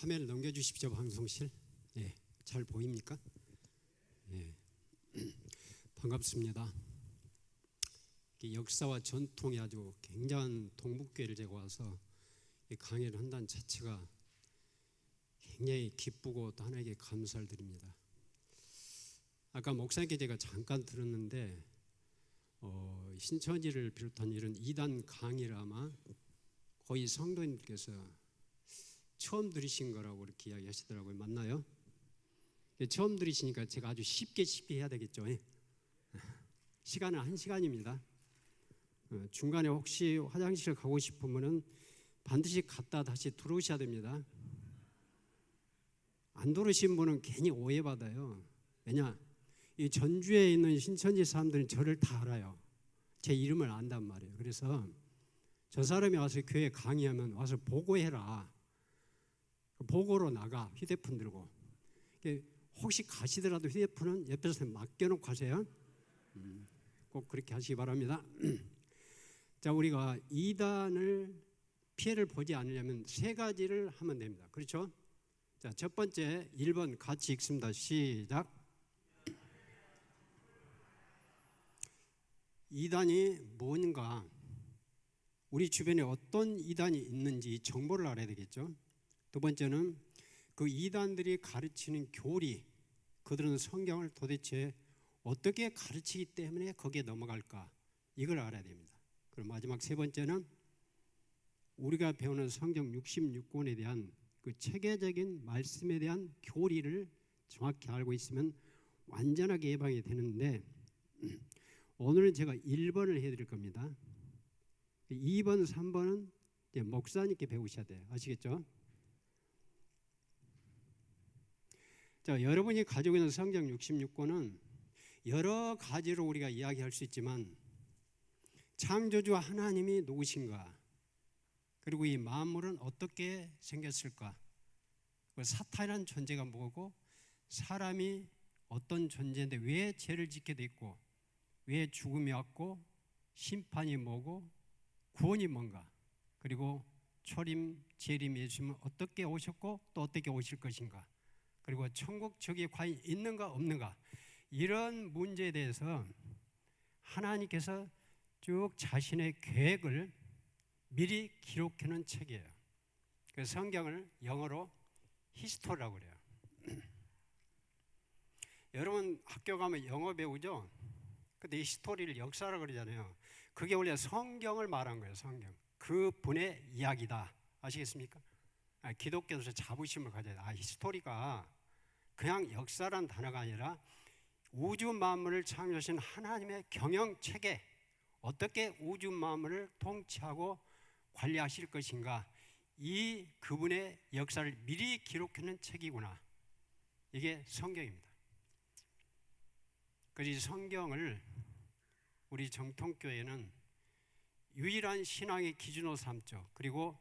화면을 넘겨주십시오. 방송실. 예, 잘 보입니까? 예, 반갑습니다. 역사와 전통이 아주 굉장한 동북교회를 제가 와서 강의를 한다는 자체가 굉장히 기쁘고 또 하나님께 감사를 드립니다. 아까 목사님께 제가 잠깐 들었는데 신천지를 비롯한 이런 이단 강의를 아마 거의 성도님들께서 처음 들으신 거라고 이렇게 이야기하시더라고요. 맞나요? 처음 들으시니까 제가 아주 쉽게 해야 되겠죠. 시간은 1시간입니다. 중간에 혹시 화장실 가고 싶으면 반드시 갔다 다시 들어오셔야 됩니다. 안 들어오신 분은 괜히 오해받아요. 왜냐? 이 전주에 있는 신천지 사람들은 저를 다 알아요. 제 이름을 안단 말이에요. 그래서 저 사람이 와서 교회 강의하면 와서 보고해라. 보고로 나가. 휴대폰 들고. 혹시 가시더라도 휴대폰은 옆에서 맡겨놓고 가세요. 꼭 그렇게 하시기 바랍니다. 자, 우리가 이단을 피해를 보지 않으려면 3가지를 하면 됩니다. 그렇죠? 자, 첫 번째 1번 같이 읽습니다. 시작. 이단이 뭔가, 우리 주변에 어떤 이단이 있는지 정보를 알아야 되겠죠. 두 번째는 그 이단들이 가르치는 교리, 그들은 성경을 도대체 어떻게 가르치기 때문에 거기에 넘어갈까, 이걸 알아야 됩니다. 그리고 마지막 3번째는 우리가 배우는 성경 66권에 대한 그 체계적인 말씀에 대한 교리를 정확히 알고 있으면 완전하게 예방이 되는데, 오늘은 제가 1번을 해드릴 겁니다. 2번, 3번은 목사님께 배우셔야 돼요. 아시겠죠? 자, 여러분이 가지고 있는 성경 66권은 여러 가지로 우리가 이야기할 수 있지만, 창조주 하나님이 누구신가, 그리고 이 만물은 어떻게 생겼을까, 사탄이라는 존재가 뭐고 사람이 어떤 존재인데 왜 죄를 짓게 됐고 왜 죽음이 왔고 심판이 뭐고 구원이 뭔가, 그리고 초림, 재림 예수님은 어떻게 오셨고 또 어떻게 오실 것인가, 그리고 천국 저기 과연 있는가 없는가, 이런 문제에 대해서 하나님께서 쭉 자신의 계획을 미리 기록해 놓은 책이에요. 그 성경을 영어로 히스토리라고 그래요. 여러분 학교 가면 영어 배우죠? 근데 이 히스토리를 역사라고 그러잖아요. 그게 원래 성경을 말한 거예요. 성경. 그 분의 이야기다. 아시겠습니까? 기독교에서 자부심을 가져야 돼요. 히스토리가 그냥 역사란 단어가 아니라 우주 만물을 창조하신 하나님의 경영 체계, 어떻게 우주 만물을 통치하고 관리하실 것인가, 이 그분의 역사를 미리 기록해놓은 책이구나. 이게 성경입니다. 그래서 성경을 우리 정통교회는 유일한 신앙의 기준으로 삼죠. 그리고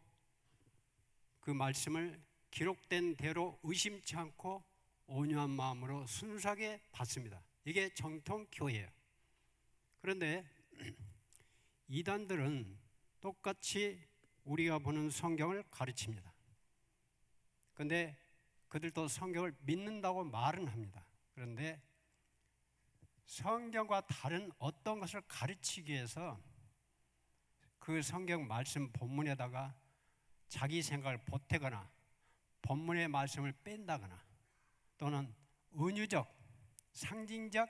그 말씀을 기록된 대로 의심치 않고 온유한 마음으로 순수하게 받습니다. 이게 정통교회예요. 그런데 이단들은 똑같이 우리가 보는 성경을 가르칩니다. 그런데 그들도 성경을 믿는다고 말은 합니다. 그런데 성경과 다른 어떤 것을 가르치기 위해서 그 성경 말씀 본문에다가 자기 생각을 보태거나 본문의 말씀을 뺀다거나 또는 은유적, 상징적,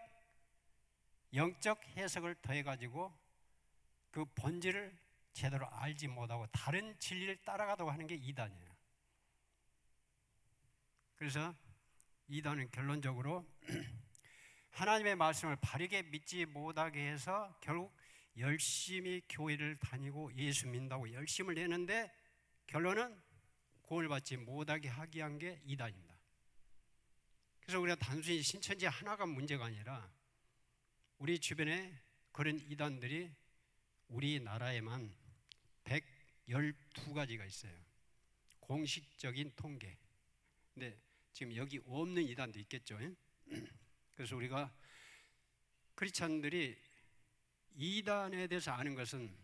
영적 해석을 더해가지고 그 본질을 제대로 알지 못하고 다른 진리를 따라가도록 하는 게 이단이에요. 그래서 이단은 결론적으로 하나님의 말씀을 바르게 믿지 못하게 해서 결국 열심히 교회를 다니고 예수 믿는다고 열심을 내는데 결론은 구원을 받지 못하게 하게 한 게 이단입니다. 그래서 우리가 단순히 신천지 하나가 문제가 아니라 우리 주변에 그런 이단들이 우리나라에만 112가지가 있어요. 공식적인 통계. 근데 지금 여기 없는 이단도 있겠죠. 그래서 우리가 크리스찬들이 이단에 대해서 아는 것은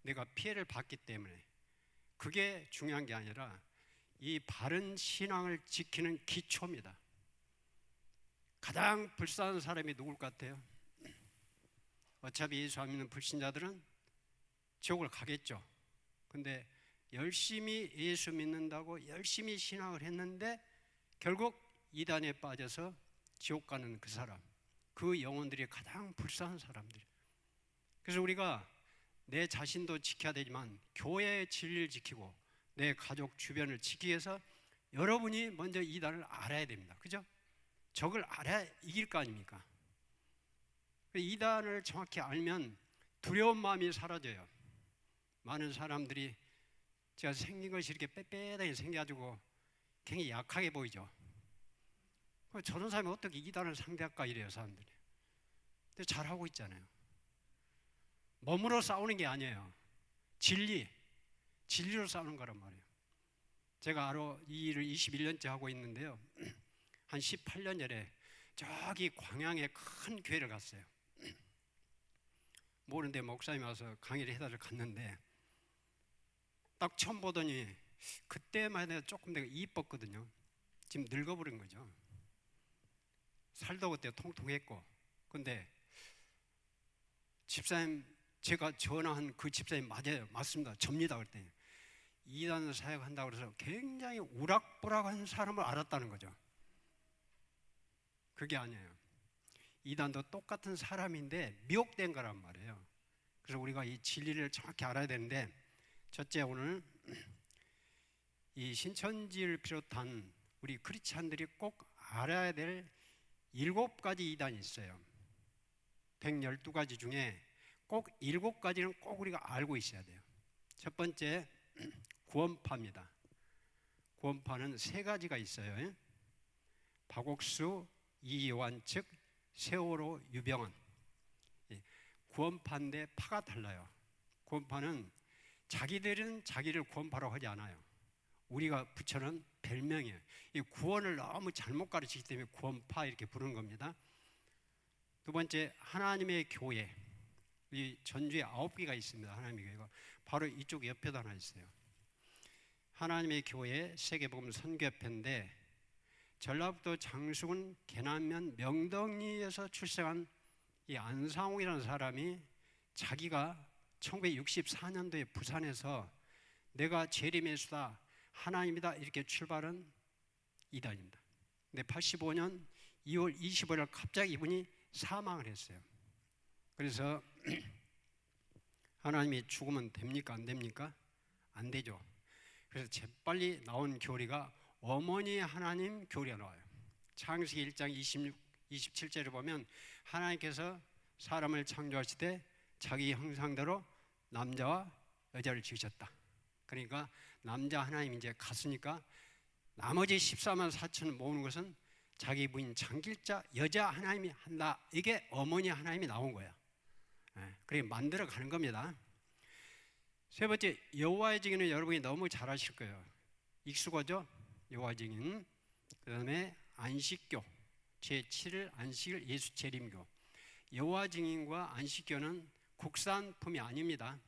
내가 피해를 받기 때문에 그게 중요한 게 아니라 이 바른 신앙을 지키는 기초입니다. 가장 불쌍한 사람이 누굴 것 같아요? 어차피 예수 안 믿는 불신자들은 지옥을 가겠죠. 근데 열심히 예수 믿는다고 열심히 신앙을 했는데 결국 이단에 빠져서 지옥 가는 그 사람, 그 영혼들이 가장 불쌍한 사람들. 그래서 우리가 내 자신도 지켜야 되지만 교회의 진리를 지키고 내 가족 주변을 지키기 위해서 여러분이 먼저 이단을 알아야 됩니다. 그죠? 적을 알아야 이길 거 아닙니까? 이단을 정확히 알면 두려운 마음이 사라져요. 많은 사람들이 제가 생긴 것이 이렇게 빽빽하게 생겨가지고 굉장히 약하게 보이죠. 저런 사람이 어떻게 이단을 상대할까 이래요, 사람들이. 근데 잘하고 있잖아요. 몸으로 싸우는 게 아니에요. 진리로 싸우는 거란 말이에요. 제가 이 일을 21년째 하고 있는데요. 한 18년 전에 저기 광양에 큰 교회를 갔어요. 모르는데 목사님이 와서 강의를 해달라고 갔는데 딱 처음 보더니 그때만 해도 조금 내가 이뻤거든요. 지금 늙어버린 거죠. 살도 그때 통통했고. 근데 집사님, 제가 전화한 그 집사님 맞아요. 맞습니다. 접니다. 그랬더니 이단 사역한다고 해서 굉장히 우락부락한 사람을 알았다는 거죠. 그게 아니에요. 이단도 똑같은 사람인데 미혹된 거란 말이에요. 그래서 우리가 이 진리를 정확히 알아야 되는데, 첫째, 오늘 이 신천지를 비롯한 우리 크리스찬들이 꼭 알아야 될 7가지 이단이 있어요. 112가지 중에 꼭 7가지는 꼭 우리가 알고 있어야 돼요. 첫 번째, 구원파입니다. 구원파는 3가지가 있어요. 박옥수, 이요한 즉 세월호 유병헌. 구원파인데 파가 달라요. 구원파는 자기들은 자기를 구원파라고 하지 않아요. 우리가 붙여놓은 별명이에요. 이 구원을 너무 잘못 가르치기 때문에 구원파 이렇게 부르는 겁니다. 두 번째, 하나님의 교회. 이 전주에 9개가 있습니다. 하나님의 교회가 바로 이쪽 옆에도 하나 있어요. 하나님의 교회 세계복음 선교협회인데 전라북도 장수군 계남면 명덕리에서 출생한 이 안상홍이라는 사람이 자기가 1964년도에 부산에서 내가 재림의 수다 하나님이다 이렇게 출발한 이단입니다. 근데 85년 2월 25일 갑자기 이분이 사망을 했어요. 그래서 하나님이 죽으면 됩니까? 안 됩니까? 안 되죠. 그래서 재빨리 나온 교리가 어머니 하나님 교리가 나와요. 창세기 1장 27절을 보면 하나님께서 사람을 창조하실 때 자기 형상대로 남자와 여자를 지으셨다. 그러니까 남자 하나님이 이제 갔으니까 나머지 14만 4천을 모으는 것은 자기 부인 창길자 여자 하나님이 한다. 이게 어머니 하나님이 나온 거야. 그렇게 만들어 가는 겁니다. 세 번째, 여호와의 증인은 여러분이 너무 잘 아실 거예요. 익숙하죠? 여호와의 증인. 그 다음에 안식교 제7일 안식일 예수 재림교. 여호와 증인과 안식교는 국산품이 아닙니다.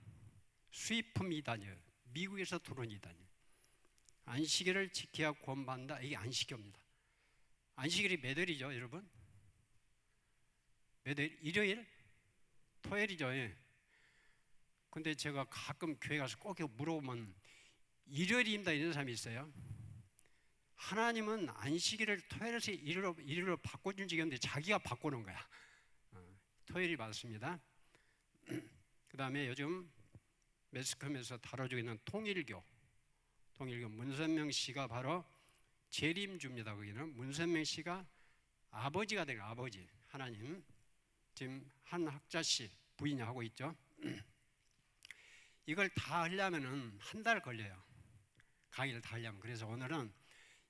수입품 이단이에요. 미국에서 들어온 이단이에요. 안식일을 지켜야 구원받는다. 이게 안식교입니다. 안식일이 몇 월이죠, 여러분? 몇 월? 일요일? 토요일이죠. 예. 근데 제가 가끔 교회 가서 꼭 물어보면 일요일입니다 이런 사람이 있어요. 하나님은 안식일을 토요일에서 일요일로 바꿔준 적이 없는데 자기가 바꾸는 거야. 토요일이 맞습니다. 그 다음에 요즘 매스컴에서 다뤄지고 있는 통일교 문선명 씨가 바로 재림주입니다. 거기는 문선명 씨가 아버지가 되는 아버지 하나님. 지금 한 학자 씨 부인이 하고 있죠. 이걸 다 하려면은 한 달 걸려요. 강의를 다 하려면. 그래서 오늘은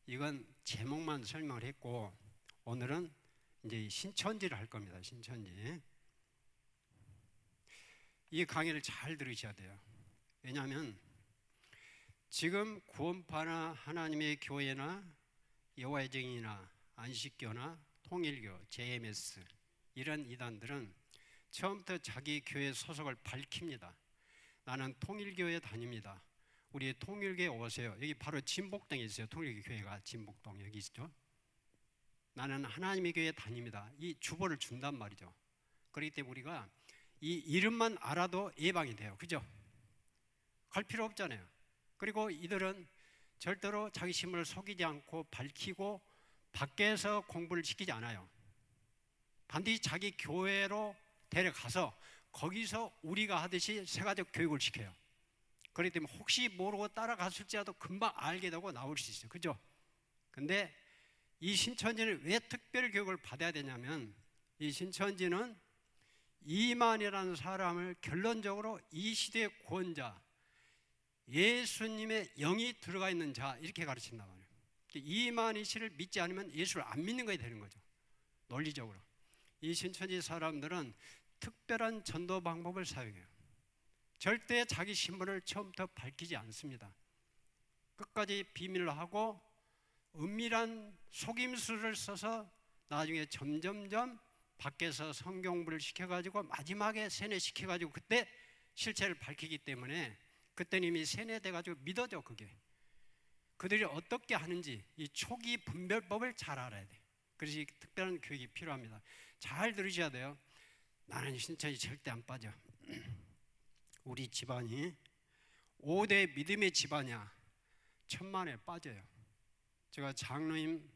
이건 제목만 설명을 했고 오늘은 이제 신천지를 할 겁니다. 신천지. 이 강의를 잘 들으셔야 돼요. 왜냐하면 지금 구원파나 하나님의 교회나 여호와의 증인이나 안식교나 통일교, JMS 이런 이단들은 처음부터 자기 교회 소속을 밝힙니다. 나는 통일교에 다닙니다. 우리 통일교회 오세요. 여기 바로 진복동에 있어요. 통일교 교회가 진복동 여기 있죠. 나는 하나님의 교회에 다닙니다. 이 주보를 준단 말이죠. 그렇기 때문에 우리가 이 이름만 알아도 예방이 돼요. 그죠? 갈 필요 없잖아요. 그리고 이들은 절대로 자기 신분을 속이지 않고 밝히고 밖에서 공부를 시키지 않아요. 반드시 자기 교회로 데려가서 거기서 우리가 하듯이 세가족 교육을 시켜요. 그렇기 때문에 혹시 모르고 따라갔을지라도 금방 알게 되고 나올 수 있어요. 그죠? 근데 이 신천지는 왜 특별 교육을 받아야 되냐면, 이 신천지는 이만이라는 사람을 결론적으로 이 시대의 구원자, 예수님의 영이 들어가 있는 자, 이렇게 가르친단 말이에요. 이만희 씨를 믿지 않으면 예수를 안 믿는 거야 되는 거죠. 논리적으로. 이 신천지 사람들은 특별한 전도 방법을 사용해요. 절대 자기 신분을 처음부터 밝히지 않습니다. 끝까지 비밀로 하고 은밀한 속임수를 써서 나중에 점점점 밖에서 성경부를 시켜가지고 마지막에 세뇌시켜가지고 그때 실체를 밝히기 때문에 그때는 이미 세뇌돼가지고 믿어져. 그게 그들이 어떻게 하는지 이 초기 분별법을 잘 알아야 돼. 그래서 특별한 교육이 필요합니다. 잘 들으셔야 돼요. 나는 신천지 절대 안 빠져. 우리 집안이 5대 믿음의 집안이야. 천만에 빠져요. 제가 장로님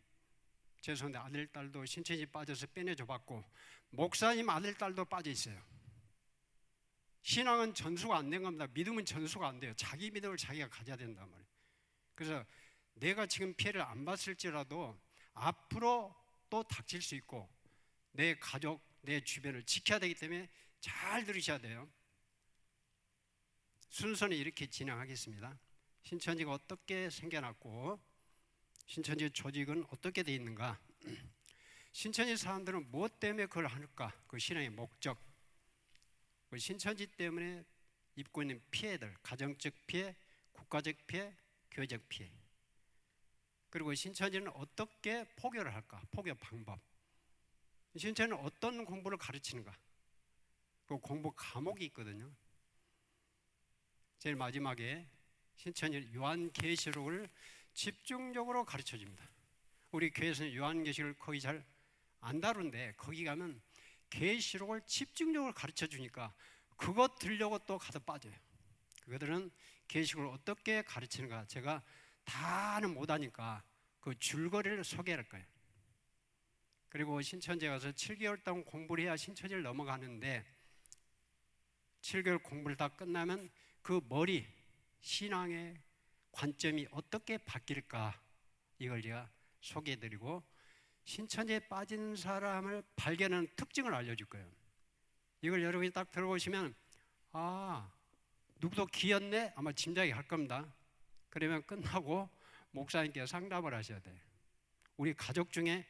죄송한데 아들 딸도 신천지 빠져서 빼내줘 봤고, 목사님 아들 딸도 빠져 있어요. 신앙은 전수가 안 된 겁니다. 믿음은 전수가 안 돼요. 자기 믿음을 자기가 가져야 된단 말이에요. 그래서 내가 지금 피해를 안 봤을지라도 앞으로 또 닥칠 수 있고 내 가족, 내 주변을 지켜야 되기 때문에 잘 들으셔야 돼요. 순서는 이렇게 진행하겠습니다. 신천지가 어떻게 생겨났고 신천지 조직은 어떻게 되어 있는가, 신천지 사람들은 무엇 때문에 그걸 할까, 그 신앙의 목적, 그 신천지 때문에 입고 있는 피해들, 가정적 피해, 국가적 피해, 교회적 피해, 그리고 신천지는 어떻게 포교를 할까, 포교 방법, 신천지는 어떤 공부를 가르치는가, 그 공부 과목이 있거든요. 제일 마지막에 신천지는 요한계시록을 집중적으로 가르쳐 줍니다. 우리 교회에서는 요한계시록을 거의 잘 안 다룬데 거기 가면 계시록을 집중적으로 가르쳐 주니까 그것 들려고 또 가서 빠져요. 그들은 계시록을 어떻게 가르치는가 제가 다는 못하니까 그 줄거리를 소개할 거예요. 그리고 신천지에 가서 7개월 동안 공부를 해야 신천지를 넘어가는데 7개월 공부를 다 끝나면 그 머리, 신앙의 관점이 어떻게 바뀔까, 이걸 제가 소개해드리고 신천지에 빠진 사람을 발견하는 특징을 알려줄 거예요. 이걸 여러분이 딱 들어보시면 아, 누구도 귀엽네? 아마 짐작이 할 겁니다. 그러면 끝나고 목사님께 상담을 하셔야 돼요. 우리 가족 중에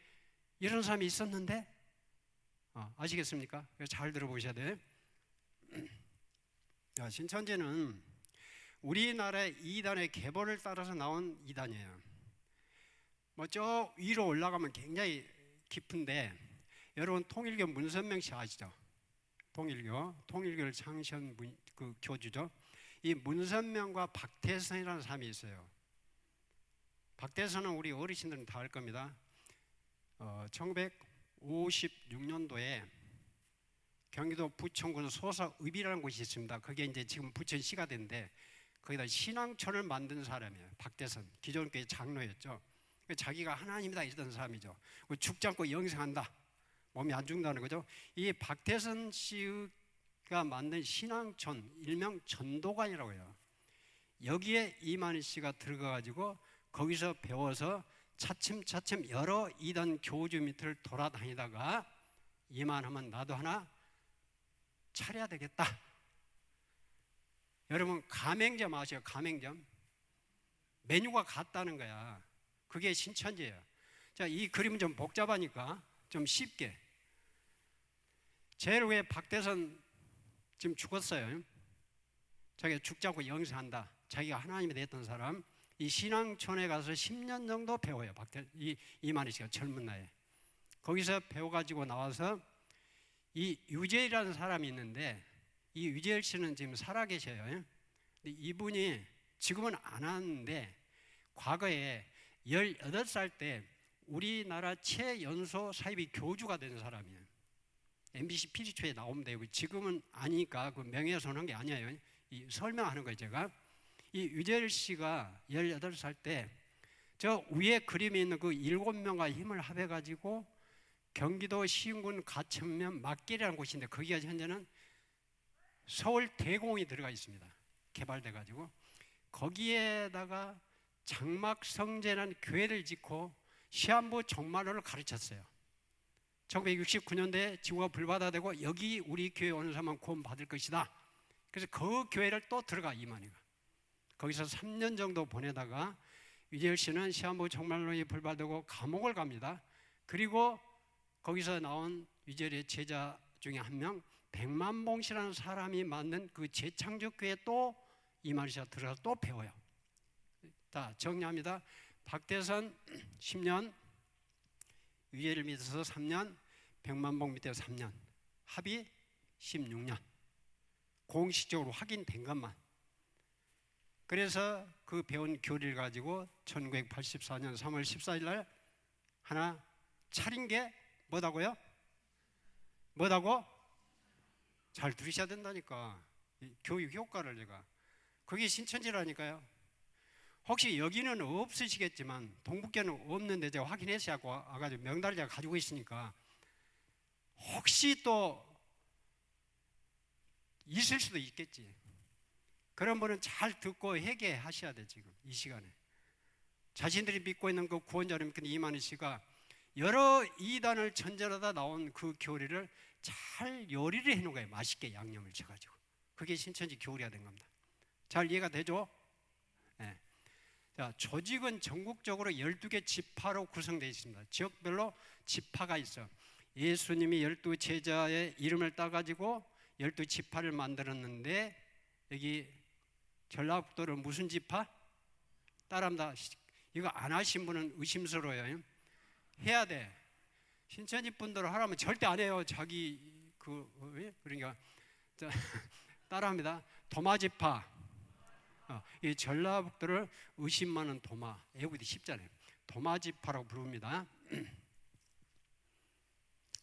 이런 사람이 있었는데? 아시겠습니까? 잘 들어보셔야 돼요. 신천지는 우리나라의 이단의 계보를 따라서 나온 이단이에요. 저 위로 올라가면 굉장히 깊은데 여러분 통일교 문선명 씨 아시죠? 통일교를 창시한 그 교주죠. 이 문선명과 박태선이라는 사람이 있어요. 박태선은 우리 어르신들은 다 알 겁니다. 1956년도에 경기도 부천군 소사읍이라는 곳이 있습니다. 그게 이제 지금 부천시가 된데 거기다 신앙촌을 만든 사람이에요. 박태선, 기존 교회 장로였죠. 자기가 하나님이다 이러던 사람이죠. 죽지 않고 영생한다, 몸이 안 죽는다는 거죠. 이 박태선 씨가 만든 신앙촌, 일명 전도관이라고 해요. 여기에 이만희 씨가 들어가가지고 거기서 배워서 차츰차츰 여러 이단 교주 밑을 돌아다니다가 이만하면 나도 하나 차려야 되겠다. 여러분 가맹점 아세요? 가맹점 메뉴가 같다는 거야. 그게 신천지예요. 자, 이 그림은 좀 복잡하니까 좀 쉽게, 제일 위에 박태선 지금 죽었어요. 자기가 죽지 않고 영생한다, 자기가 하나님이 됐던 사람. 이 신앙촌에 가서 10년 정도 배워요. 이만희 씨가 젊은 나이에 거기서 배워가지고 나와서 이 유재일이라는 사람이 있는데 이 유재일 씨는 지금 살아계셔요. 근데 이분이 지금은 안 하는데 과거에 18살 때 우리나라 최연소 사이비 교주가 된 사람이에요. MBC PD초에 나오면 되고, 지금은 아니니까 그 명예훼손한 게 아니에요. 설명하는 거예요. 제가 이 유재열 씨가 18살 때 저 위에 그림에 있는 그 7명과 힘을 합해가지고 경기도 시흥군 가천면 막길이라는 곳인데, 거기가 현재는 서울 대공이 들어가 있습니다. 개발돼가지고 거기에다가 장막성제라는 교회를 짓고 시한부 종말론을 가르쳤어요. 1969년도에 지구가 불바다되고 여기 우리 교회 오는 사람만 구원 받을 것이다. 그래서 그 교회를 또 들어가 이만희가. 거기서 3년 정도 보내다가 유재열 씨는 시한부 종말론이 불바다되고 감옥을 갑니다. 그리고 거기서 나온 유재열의 제자 중에 한 명, 백만봉 씨라는 사람이 만든 그 재창조교회에 또 이만희 씨가 들어가서 또 배워요. 자, 정리합니다. 박대선 10년, 유재열 밑에서 3년, 백만봉 밑에서 3년, 합이 16년. 공식적으로 확인된 것만. 그래서 그 배운 교리를 가지고 1984년 3월 14일 날 하나 차린 게 뭐다고요? 뭐다고? 잘 들으셔야 된다니까. 교육 효과를 제가. 그게 신천지라니까요. 혹시 여기는 없으시겠지만 동북교는 없는데 제가 확인해서 와가지고 명단을 제가 가지고 있으니까 혹시 또 있을 수도 있겠지. 그런 분은 잘 듣고 회개하셔야 돼. 지금 이 시간에 자신들이 믿고 있는 그 구원자를 믿는 이만희 씨가 여러 이단을 전전하다 나온 그 교리를 잘 요리를 해놓은 거예요. 맛있게 양념을 쳐가지고. 그게 신천지 교리가 된 겁니다. 잘 이해가 되죠? 네. 자, 조직은 전국적으로 12개 지파로 구성되어 있습니다. 지역별로 지파가 있어. 예수님이 12제자의 이름을 따가지고 12지파를 만들었는데, 여기 전라북도는 무슨 지파? 따라합니다. 이거 안 하신 분은 의심스러워요. 해야 돼. 신천지 분들 하라면 절대 안 해요. 자기 그러니까 따라합니다. 도마지파. 이 전라북도를 의심많은 도마, 외우기 쉽잖아요. 도마지파라고 부릅니다.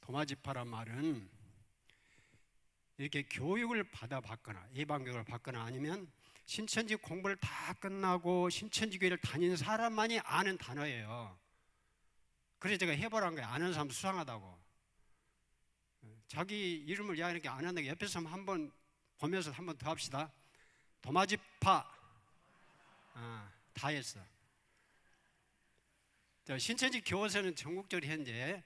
도마지파란 말은 이렇게 교육을 받거나 예방교육을 받거나 아니면 신천지 공부를 다 끝나고 신천지 교회를 다닌 사람만이 아는 단어예요. 그래서 제가 해보라는 거예요. 아는 사람 수상하다고. 자기 이름을 이렇게 안 한다고 옆에서 한번 보면서 한번 더 합시다. 도마지파. 다 했어. 신천지 교회에서는 전국적으로 현재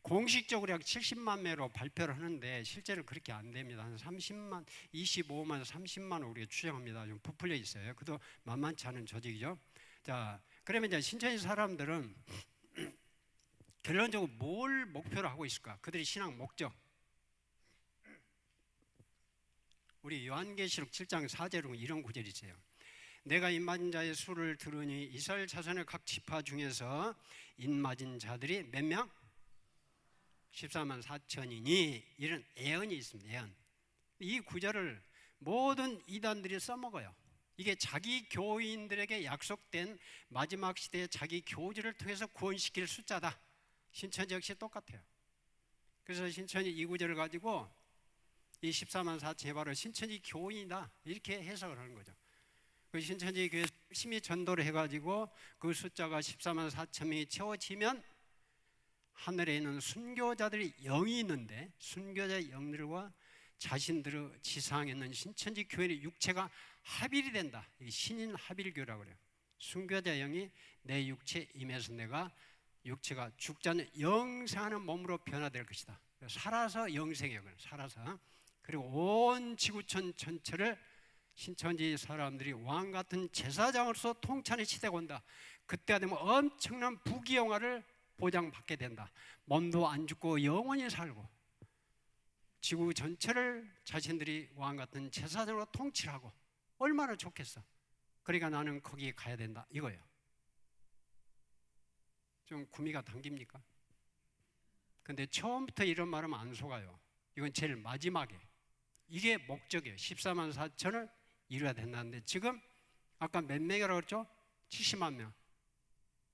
공식적으로 약 70만 매로 발표를 하는데 실제로 그렇게 안 됩니다. 한 30만, 25만, 30만 우리가 추정합니다. 좀 부풀려 있어요. 그것도 만만치 않은 조직이죠. 자, 그러면 이제 신천지 사람들은 결론적으로 뭘 목표로 하고 있을까? 그들의 신앙 목적. 우리 요한계시록 7장 4절에 이런 구절이 있어요. 내가 인맞은 자의 수를 들으니 이스라엘 자손의 각 지파 중에서 인맞은 자들이 몇 명? 14만 4천이니 이런 애언이 있습니다. 애언. 이 구절을 모든 이단들이 써먹어요. 이게 자기 교인들에게 약속된 마지막 시대의 자기 교주를 통해서 구원시킬 숫자다. 신천지 역시 똑같아요. 그래서 신천지 이 구절을 가지고 이 14만 4천이 바로 신천지 교인이다 이렇게 해석을 하는 거죠. 그 신천지 교회 열심히 전도를 해가지고 그 숫자가 14만 4천이 채워지면 하늘에 있는 순교자들이 영이 있는데 순교자의 영들과 자신들의 지상에 있는 신천지 교회의 육체가 합일이 된다. 이게 신인 합일교라고 그래요. 순교자 영이 내 육체에 임해서 내가 육체가 죽지 않는 영생하는 몸으로 변화될 것이다. 살아서 영생해요. 살아서. 그리고 온 지구촌 전체를 신천지 사람들이 왕 같은 제사장으로서 통치하는 시대가 온다. 그때가 되면 엄청난 부귀영화를 보장받게 된다. 몸도 안 죽고 영원히 살고 지구 전체를 자신들이 왕 같은 제사장으로 통치를 하고 얼마나 좋겠어. 그러니까 나는 거기에 가야 된다 이거예요. 좀 구미가 당깁니까? 근데 처음부터 이런 말하면 안 속아요. 이건 제일 마지막에 이게 목적이에요. 14만 4천을 이루어야 된다는데 지금 아까 몇 명이라고 그랬죠? 70만 명.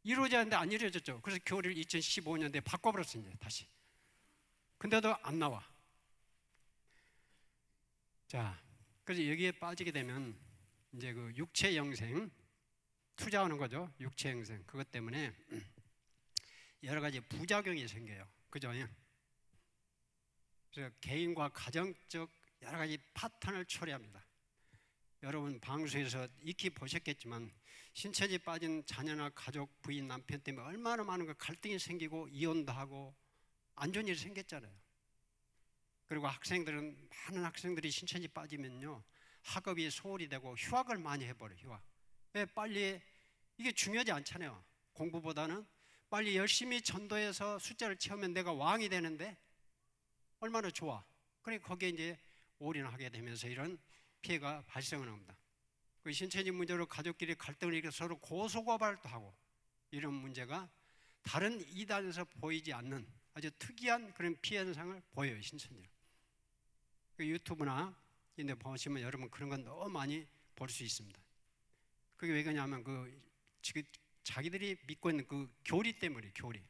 이루어져야 하는데 안 이루어졌죠. 그래서 교리를 2015년도에 바꿔버렸어요, 이제 다시. 근데도 안 나와. 자, 그래서 여기에 빠지게 되면 이제 그 육체 영생, 투자하는 거죠. 육체 영생. 그것 때문에 여러 가지 부작용이 생겨요. 그죠? 그래서 개인과 가정적 여러 가지 파탄을 초래합니다. 여러분 방송에서 익히 보셨겠지만 신천지 빠진 자녀나 가족, 부인, 남편 때문에 얼마나 많은 갈등이 생기고 이혼도 하고 안 좋은 일이 생겼잖아요. 그리고 학생들은, 많은 학생들이 신천지 빠지면요 학업이 소홀히 되고 휴학을 많이 해버려요. 휴학. 왜? 빨리, 이게 중요하지 않잖아요. 공부보다는 빨리 열심히 전도해서 숫자를 채우면 내가 왕이 되는데 얼마나 좋아. 그러니까 거기에 이제 올인하게 되면서 이런 피해가 발생하는 겁니다. 그 신천지 문제로 가족끼리 갈등을 일으켜 서로 고소고발도 하고, 이런 문제가 다른 이단에서 보이지 않는 아주 특이한 그런 피해 현상을 보여요, 신천지는. 그 유튜브나 이런 데 보시면 여러분 그런 건 너무 많이 볼 수 있습니다. 그게 왜 그러냐면 지금 자기들이 믿고 있는 그 교리 때문에, 교리.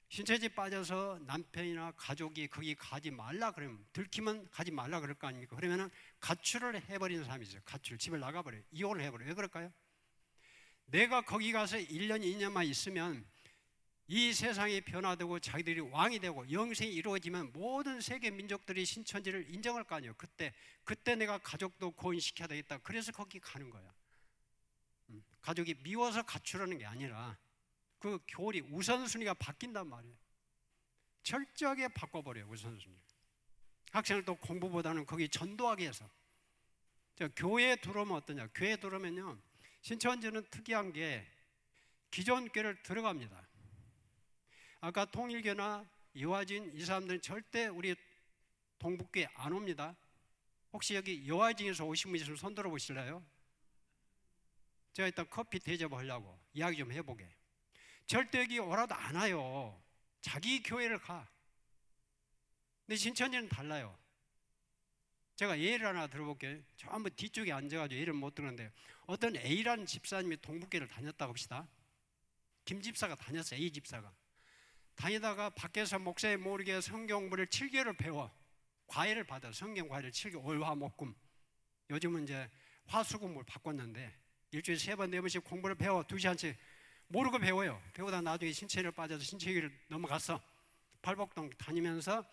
신천지 빠져서 남편이나 가족이 거기 가지 말라 그러면, 들키면 가지 말라 그럴 거 아닙니까? 그러면은 가출을 해버리는 사람이 있어요. 가출, 집을 나가버려요. 이혼을 해버려요. 왜 그럴까요? 내가 거기 가서 1년, 2년만 있으면 이 세상이 변화되고 자기들이 왕이 되고 영생이 이루어지면 모든 세계 민족들이 신천지를 인정할 거 아니에요. 그때 내가 가족도 구원시켜야 되겠다. 그래서 거기 가는 거야. 가족이 미워서 가출하는 게 아니라 그 교리, 우선순위가 바뀐단 말이에요. 철저하게 바꿔버려요, 우선순위. 학생을 또 공부보다는 거기 전도하기 위해서. 교회에 들어오면 어떠냐? 교회에 들어오면요, 신천지는 특이한 게 기존 교회를 들어갑니다. 아까 통일교나 여화진, 이 사람들은 절대 우리 동북교회 안 옵니다. 혹시 여기 여화진에서 오신 분 있으면 손 들어보실래요? 제가 이따 커피 대접하려고 이야기 좀 해보게. 절대 여기 오라도 안 와요. 자기 교회를 가. 근데 신천지는 달라요. 제가 예를 하나 들어볼게요. 전부 뒤쪽에 앉아가지고 예를 못 들었는데, 어떤 A라는 집사님이 동북교회를 다녔다고 합시다. 김 집사가 다녔어요. A 집사가. 다니다가 밖에서 목사님 모르게 성경 공부를 7개월을 배워. 과외를 받아. 성경 과외를 7개월, 월화목금. 요즘은 이제 화수금을 바꿨는데 일주일에 3번, 4번씩 공부를 배워. 2시간씩 모르고 배워요. 배우다 나중에 신천지를 빠져서 신천지를 넘어갔어. 팔복동 다니면서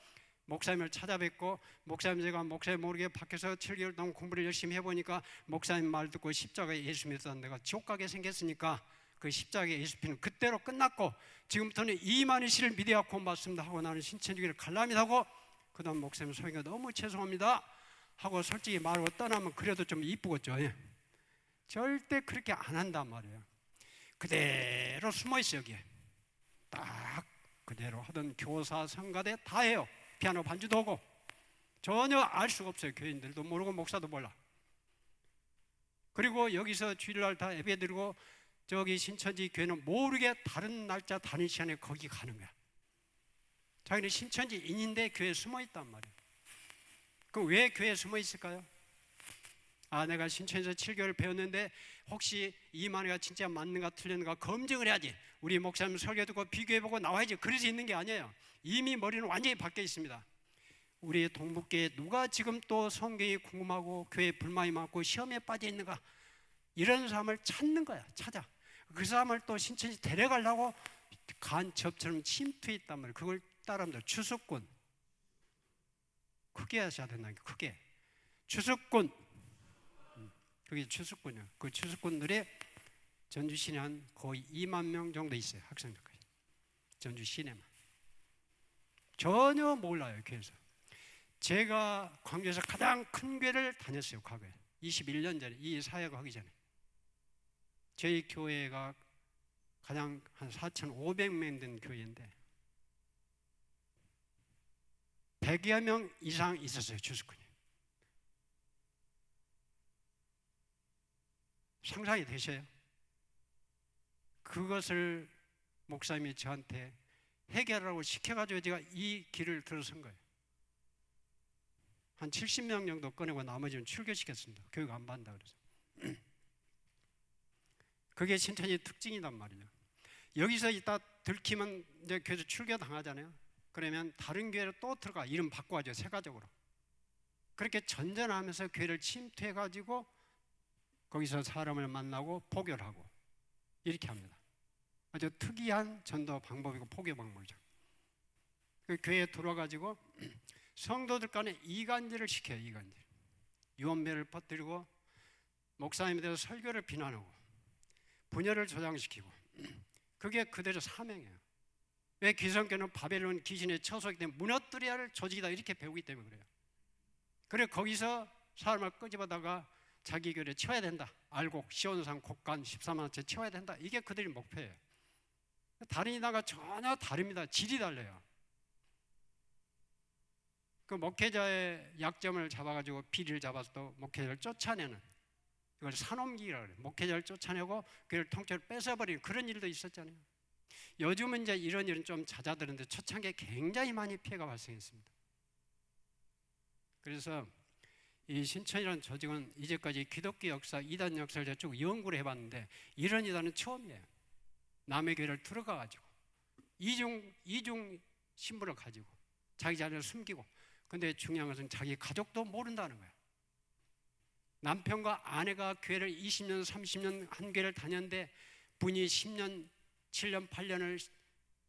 목사님을 찾아뵙고, 목사님, 제가 목사님 모르게 밖에서 7개월 동안 공부를 열심히 해보니까 목사님 말 듣고 십자가에 예수 믿었던 내가 지옥 가게 생겼으니까 그 십자가에 예수 믿는 그때로 끝났고, 지금부터는 이만희 씨를 믿어야 구원받습니다 하고 나는 신천지를 갈랍니다 하고, 그 다음 목사님 소리가 너무 죄송합니다 하고 솔직히 말하고 떠나면 그래도 좀 이쁘겠죠. 절대 그렇게 안 한단 말이에요. 그대로 숨어 있어요. 여기에 딱 그대로 하던 교사, 성가대 다 해요. 피아노 반주도 하고. 전혀 알 수가 없어요. 교인들도 모르고 목사도 몰라. 그리고 여기서 주일날 다 예배 드리고 저기 신천지 교회는 모르게 다른 날짜 다른 시간에 거기 가는 거야. 자기는 신천지인인데 교회에 숨어 있단 말이에요. 그럼 왜 교회에 숨어 있을까요? 아, 내가 신천지에서 7개월 배웠는데 혹시 이만희가 진짜 맞는가 틀렸는가 검증을 해야지. 우리 목사님 설교 듣고 비교해보고 나와야지. 그래서 있는 게 아니에요. 이미 머리는 완전히 바뀌어 있습니다. 우리 동북교회 누가 지금 또 성경이 궁금하고 교회에 불만이 많고 시험에 빠져 있는가, 이런 사람을 찾는 거야. 찾아. 그 사람을 또 신천지 데려가려고 간첩처럼 침투해 있단 말이에요. 그걸 따라합니다. 추수꾼. 크게 하셔야 된다니까. 크게. 추수꾼. 그게 추수꾼이에요. 그 추수꾼들의 전주 시내 한 거의 2만 명 정도 있어요. 학생들까지. 전주 시내만. 전혀 몰라요. 교회에서. 제가 광주에서 가장 큰 교회를 다녔어요. 과거에. 21년 전에, 이 사회가 하기 전에. 저희 교회가 가장 한 4,500명 된 교회인데 100여 명 이상 있었어요. 추수꾼이. 상상이 되셔요? 그것을 목사님이 저한테 해결하라고 시켜가지고 제가 이 길을 들어선 거예요. 한 70명 정도 꺼내고 나머지는 출교시켰습니다. 교육 안 받는다 그래서. 그게 신천지 특징이란 말이죠. 여기서 이따 들키면 이제 교회에서 출교 당하잖아요. 그러면 다른 교회로 또 들어가 이름 바꿔야죠. 세가적으로. 그렇게 전전하면서 교회를 침투해가지고 거기서 사람을 만나고 포교를 하고 이렇게 합니다. 아주 특이한 전도 방법이고 포교 방법이죠. 그 교회에 들어와가지고 성도들 간에 이간질을 시켜요. 이간질. 유언배를 퍼뜨리고 목사님에 대해서 설교를 비난하고 분열을 조장시키고 그게 그대로 사명이에요. 왜 기성교는 바벨론 귀신의 처소이기 때문에 무너뜨려야 할 조직이다 이렇게 배우기 때문에 그래요. 그래 거기서 사람을 끄집어다가 자기 교회에 채워야 된다. 알곡, 시온산, 곡간, 14만원째 채워야 된다. 이게 그들의 목표예요. 다른 이나가 전혀 다릅니다. 질이 달라요. 그 목회자의 약점을 잡아가지고 비리를 잡아서 또 목회자를 쫓아내는 이걸 산옮기라고 그래요. 목회자를 쫓아내고 교회를 통째로 뺏어버리는 그런 일도 있었잖아요. 요즘은 이제 이런 일은 좀 잦아드는데 초창기에 굉장히 많이 피해가 발생했습니다. 그래서 이 신천이라는 조직은 이제까지 기독교 역사, 이단 역사를 제가 쭉 연구를 해봤는데 이런 이단은 처음이에요. 남의 교회를 들어가가지고 이중 신분을 가지고 자기 자리를 숨기고 근데 중요한 것은 자기 가족도 모른다는 거예요. 남편과 아내가 교회를 20년, 30년 한 교회를 다녔는데 분이 10년, 7년, 8년을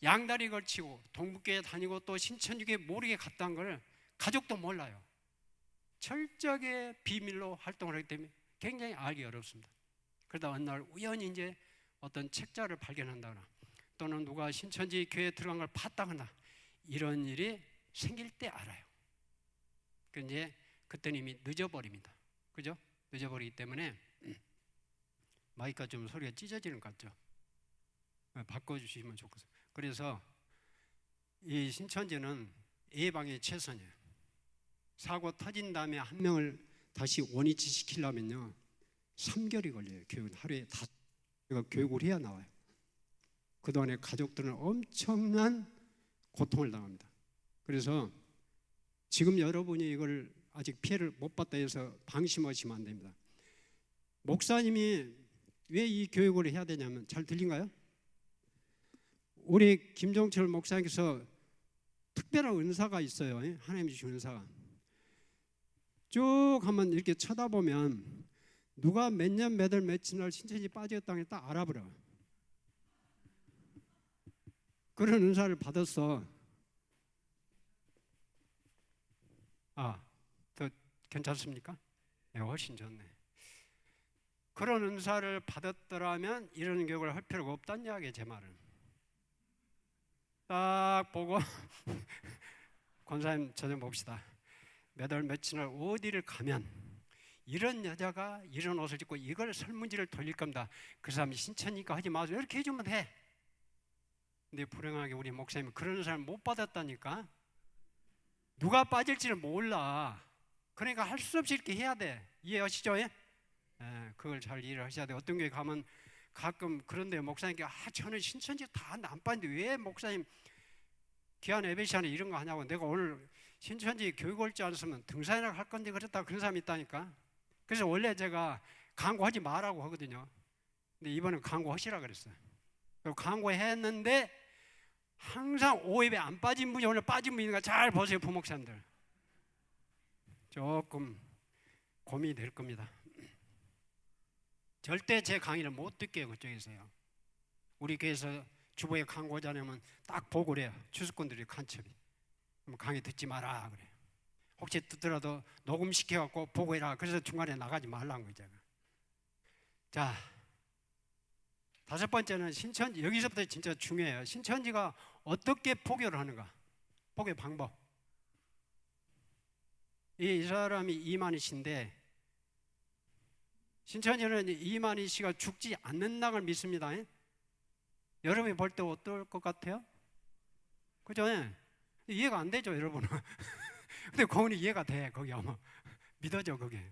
양다리 걸치고 동북교회 다니고 또 신천지교회 모르게 갔다는 걸 가족도 몰라요. 철저하게 비밀로 활동을 하기 때문에 굉장히 알기 어렵습니다. 그러다 어느 날 우연히 이제 어떤 책자를 발견한다거나 또는 누가 신천지 교회에 들어간 걸 봤다거나 이런 일이 생길 때 알아요. 근데 그때는 이미 늦어버립니다. 그죠? 늦어버리기 때문에 마이크가 좀 소리가 찢어지는 것 같죠? 바꿔주시면 좋겠어요. 그래서 이 신천지는 예방이 최선이에요. 사고 터진 다음에 한 명을 다시 원위치 시키려면요 3개월이 걸려요. 교육은 하루에 다 교육을 해야 나와요. 그동안에 가족들은 엄청난 고통을 당합니다. 그래서 지금 여러분이 이걸 아직 피해를 못 봤다 해서 방심하시면 안 됩니다. 목사님이 왜 이 교육을 해야 되냐면 잘 들린가요? 우리 김종철 목사님께서 특별한 은사가 있어요. 하나님이 주신 은사가. 쭉 한번 이렇게 쳐다보면 누가 몇 년 몇 월 며칠 날 신천지 빠졌다는 게 딱 알아버려. 그런 은사를 받았어. 더 괜찮습니까? 네, 훨씬 좋네. 그런 은사를 받았더라면 이런 교육을 할 필요가 없다는 이야기예요. 제 말은 딱 보고 권사님 저 좀 봅시다. 몇 월 며칠 날 어디를 가면 이런 여자가 이런 옷을 입고 이걸 설문지를 돌릴 겁니다. 그 사람이 신천이니까 하지 마세요. 이렇게 해주면 돼. 근데 불행하게 우리 목사님은 그런 사람 못 받았다니까. 누가 빠질지를 몰라. 그러니까 할 수 없이 이렇게 해야 돼. 이해하시죠? 예? 그걸 잘 이해를 하셔야 돼. 어떤 교회 가면 가끔 그런데 목사님께 저는 신천지 다 안 빠는데 왜 목사님 귀한 에베시아는 이런 거 하냐고. 내가 오늘 신천지 교육 올 줄 알았으면 등산이나 할 건데 그랬다. 그런 사람이 있다니까. 그래서 원래 제가 강구하지 말라고 하거든요. 근데 이번엔 강구하시라 그랬어요. 강구했는데 항상 오입에 안 빠진 분이 오늘 빠진 분이니까 잘 보세요. 부목사님들 조금 고민이 될 겁니다. 절대 제 강의를 못 듣게 해요. 그쪽에서요. 우리 교회에서 주보에 강구하지 않으면 딱 보고 그래요. 주수꾼들이 간첩이 강의 듣지 마라 그래요. 혹시 듣더라도 녹음시켜갖고 보고해라. 그래서 중간에 나가지 말라는 거죠. 자, 다섯 번째는 신천지. 여기서부터 진짜 중요해요. 신천지가 어떻게 포교를 하는가. 포교 방법. 이 사람이 이만희 씨인데 신천지는 이만희 씨가 죽지 않는다는 걸 믿습니다. 여러분이 볼 때 어떨 것 같아요? 그죠? 이해가 안 되죠, 여러분은. 근데 그건 이해가 돼. 거기 아마 믿어져, 그게.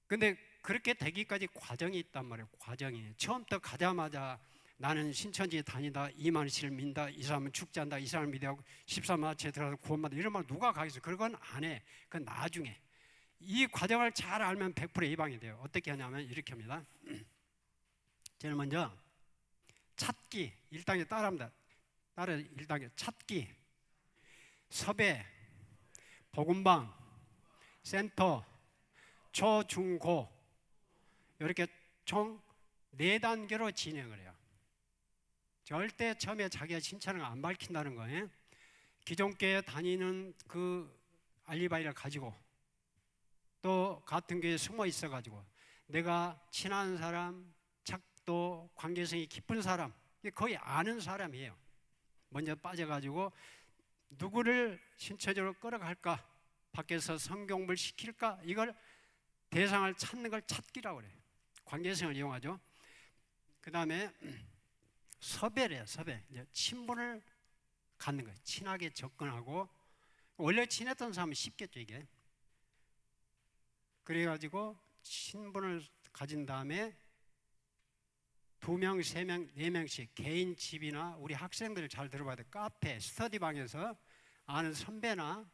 근데 그렇게 되기까지 과정이 있단 말이에요. 과정이. 처음부터 가자마자 나는 신천지에 다니다 이만희 씨를 믿는다. 이 사람은 죽지 않는다. 이 사람을 믿어 13마치에 들어가서 구원받는다. 이런 말 누가 가겠어요? 그건 안 해. 그건 나중에. 이 과정을 잘 알면 100% 예방이 돼요. 어떻게 하냐면 이렇게 합니다. 제일 먼저 찾기, 1단계 따라합니다. 따라 1단계 찾기, 섭외, 복음방, 센터, 초, 중, 고 이렇게 총 4단계로 진행을 해요. 절대 처음에 자기가 신천을 안 밝힌다는 거예요. 기존 교회 다니는 그 알리바이를 가지고 또 같은 교회에 숨어 있어 가지고 내가 친한 사람, 또 관계성이 깊은 사람, 거의 아는 사람이에요. 먼저 빠져가지고 누구를 신체적으로 끌어갈까, 밖에서 성경을 시킬까, 이걸 대상을 찾는 걸 찾기라고 그래요. 관계성을 이용하죠. 그 다음에 섭외를 해요. 섭외. 이제 친분을 갖는 거예요. 친하게 접근하고, 원래 친했던 사람은 쉽겠죠 이게. 그래가지고 친분을 가진 다음에 2명, 3명, 4명씩 개인 집이나 우리 학생들 잘 들어봐야 돼. 카페, 스터디방에서 아는 선배나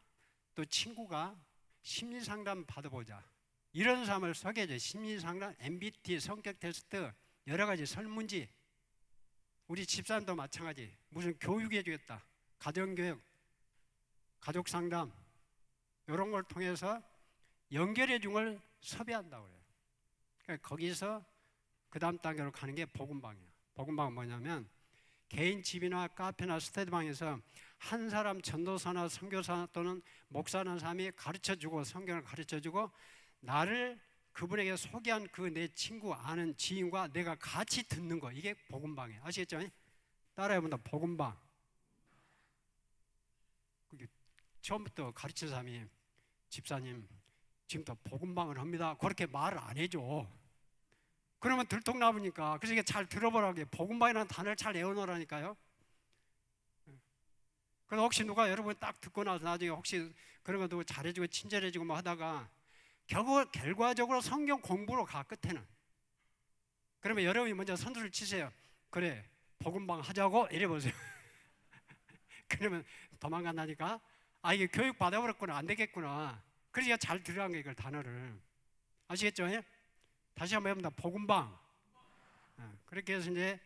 또 친구가 심리상담 받아보자. 이런 사람을 소개해줘요. 심리상담, MBT, 성격 테스트, 여러 가지 설문지. 우리 집사람도 마찬가지. 무슨 교육해주겠다. 가정교육, 가족상담 이런 걸 통해서 연결해준 걸 섭외한다고 그래요. 그러니까 거기서 그 다음 단계로 가는 게 복음방이에요. 복음방은 뭐냐면 개인 집이나 카페나 스터디방에서 한 사람 전도사나 선교사 또는 목사라는 사람이 가르쳐주고 성경을 가르쳐주고 나를 그분에게 소개한 그 내 친구 아는 지인과 내가 같이 듣는 거, 이게 복음방이에요. 아시겠죠? 따라해본다. 복음방. 처음부터 가르친 사람이 집사님 지금부터 복음방을 합니다, 그렇게 말을 안 해줘. 그러면 들통나보니까. 그래서 이게 잘 들어보라고 해요. 복음방이라는 단어를 잘 외워놓으라니까요. 그래서 혹시 누가 여러분 딱 듣고 나서 나중에 혹시 그런 거 누구 잘해주고 친절해주고 뭐 하다가 결과적으로 성경 공부로 가, 끝에는. 그러면 여러분이 먼저 선두를 치세요. 그래, 복음방 하자고 이래보세요. 그러면 도망간다니까. 아, 이게 교육 받아버렸구나, 안 되겠구나. 그래서 잘 들으라는 거예요, 이걸 단어를. 아시겠죠? 다시 한번 해봅니다. 복음방. 그렇게 해서 이제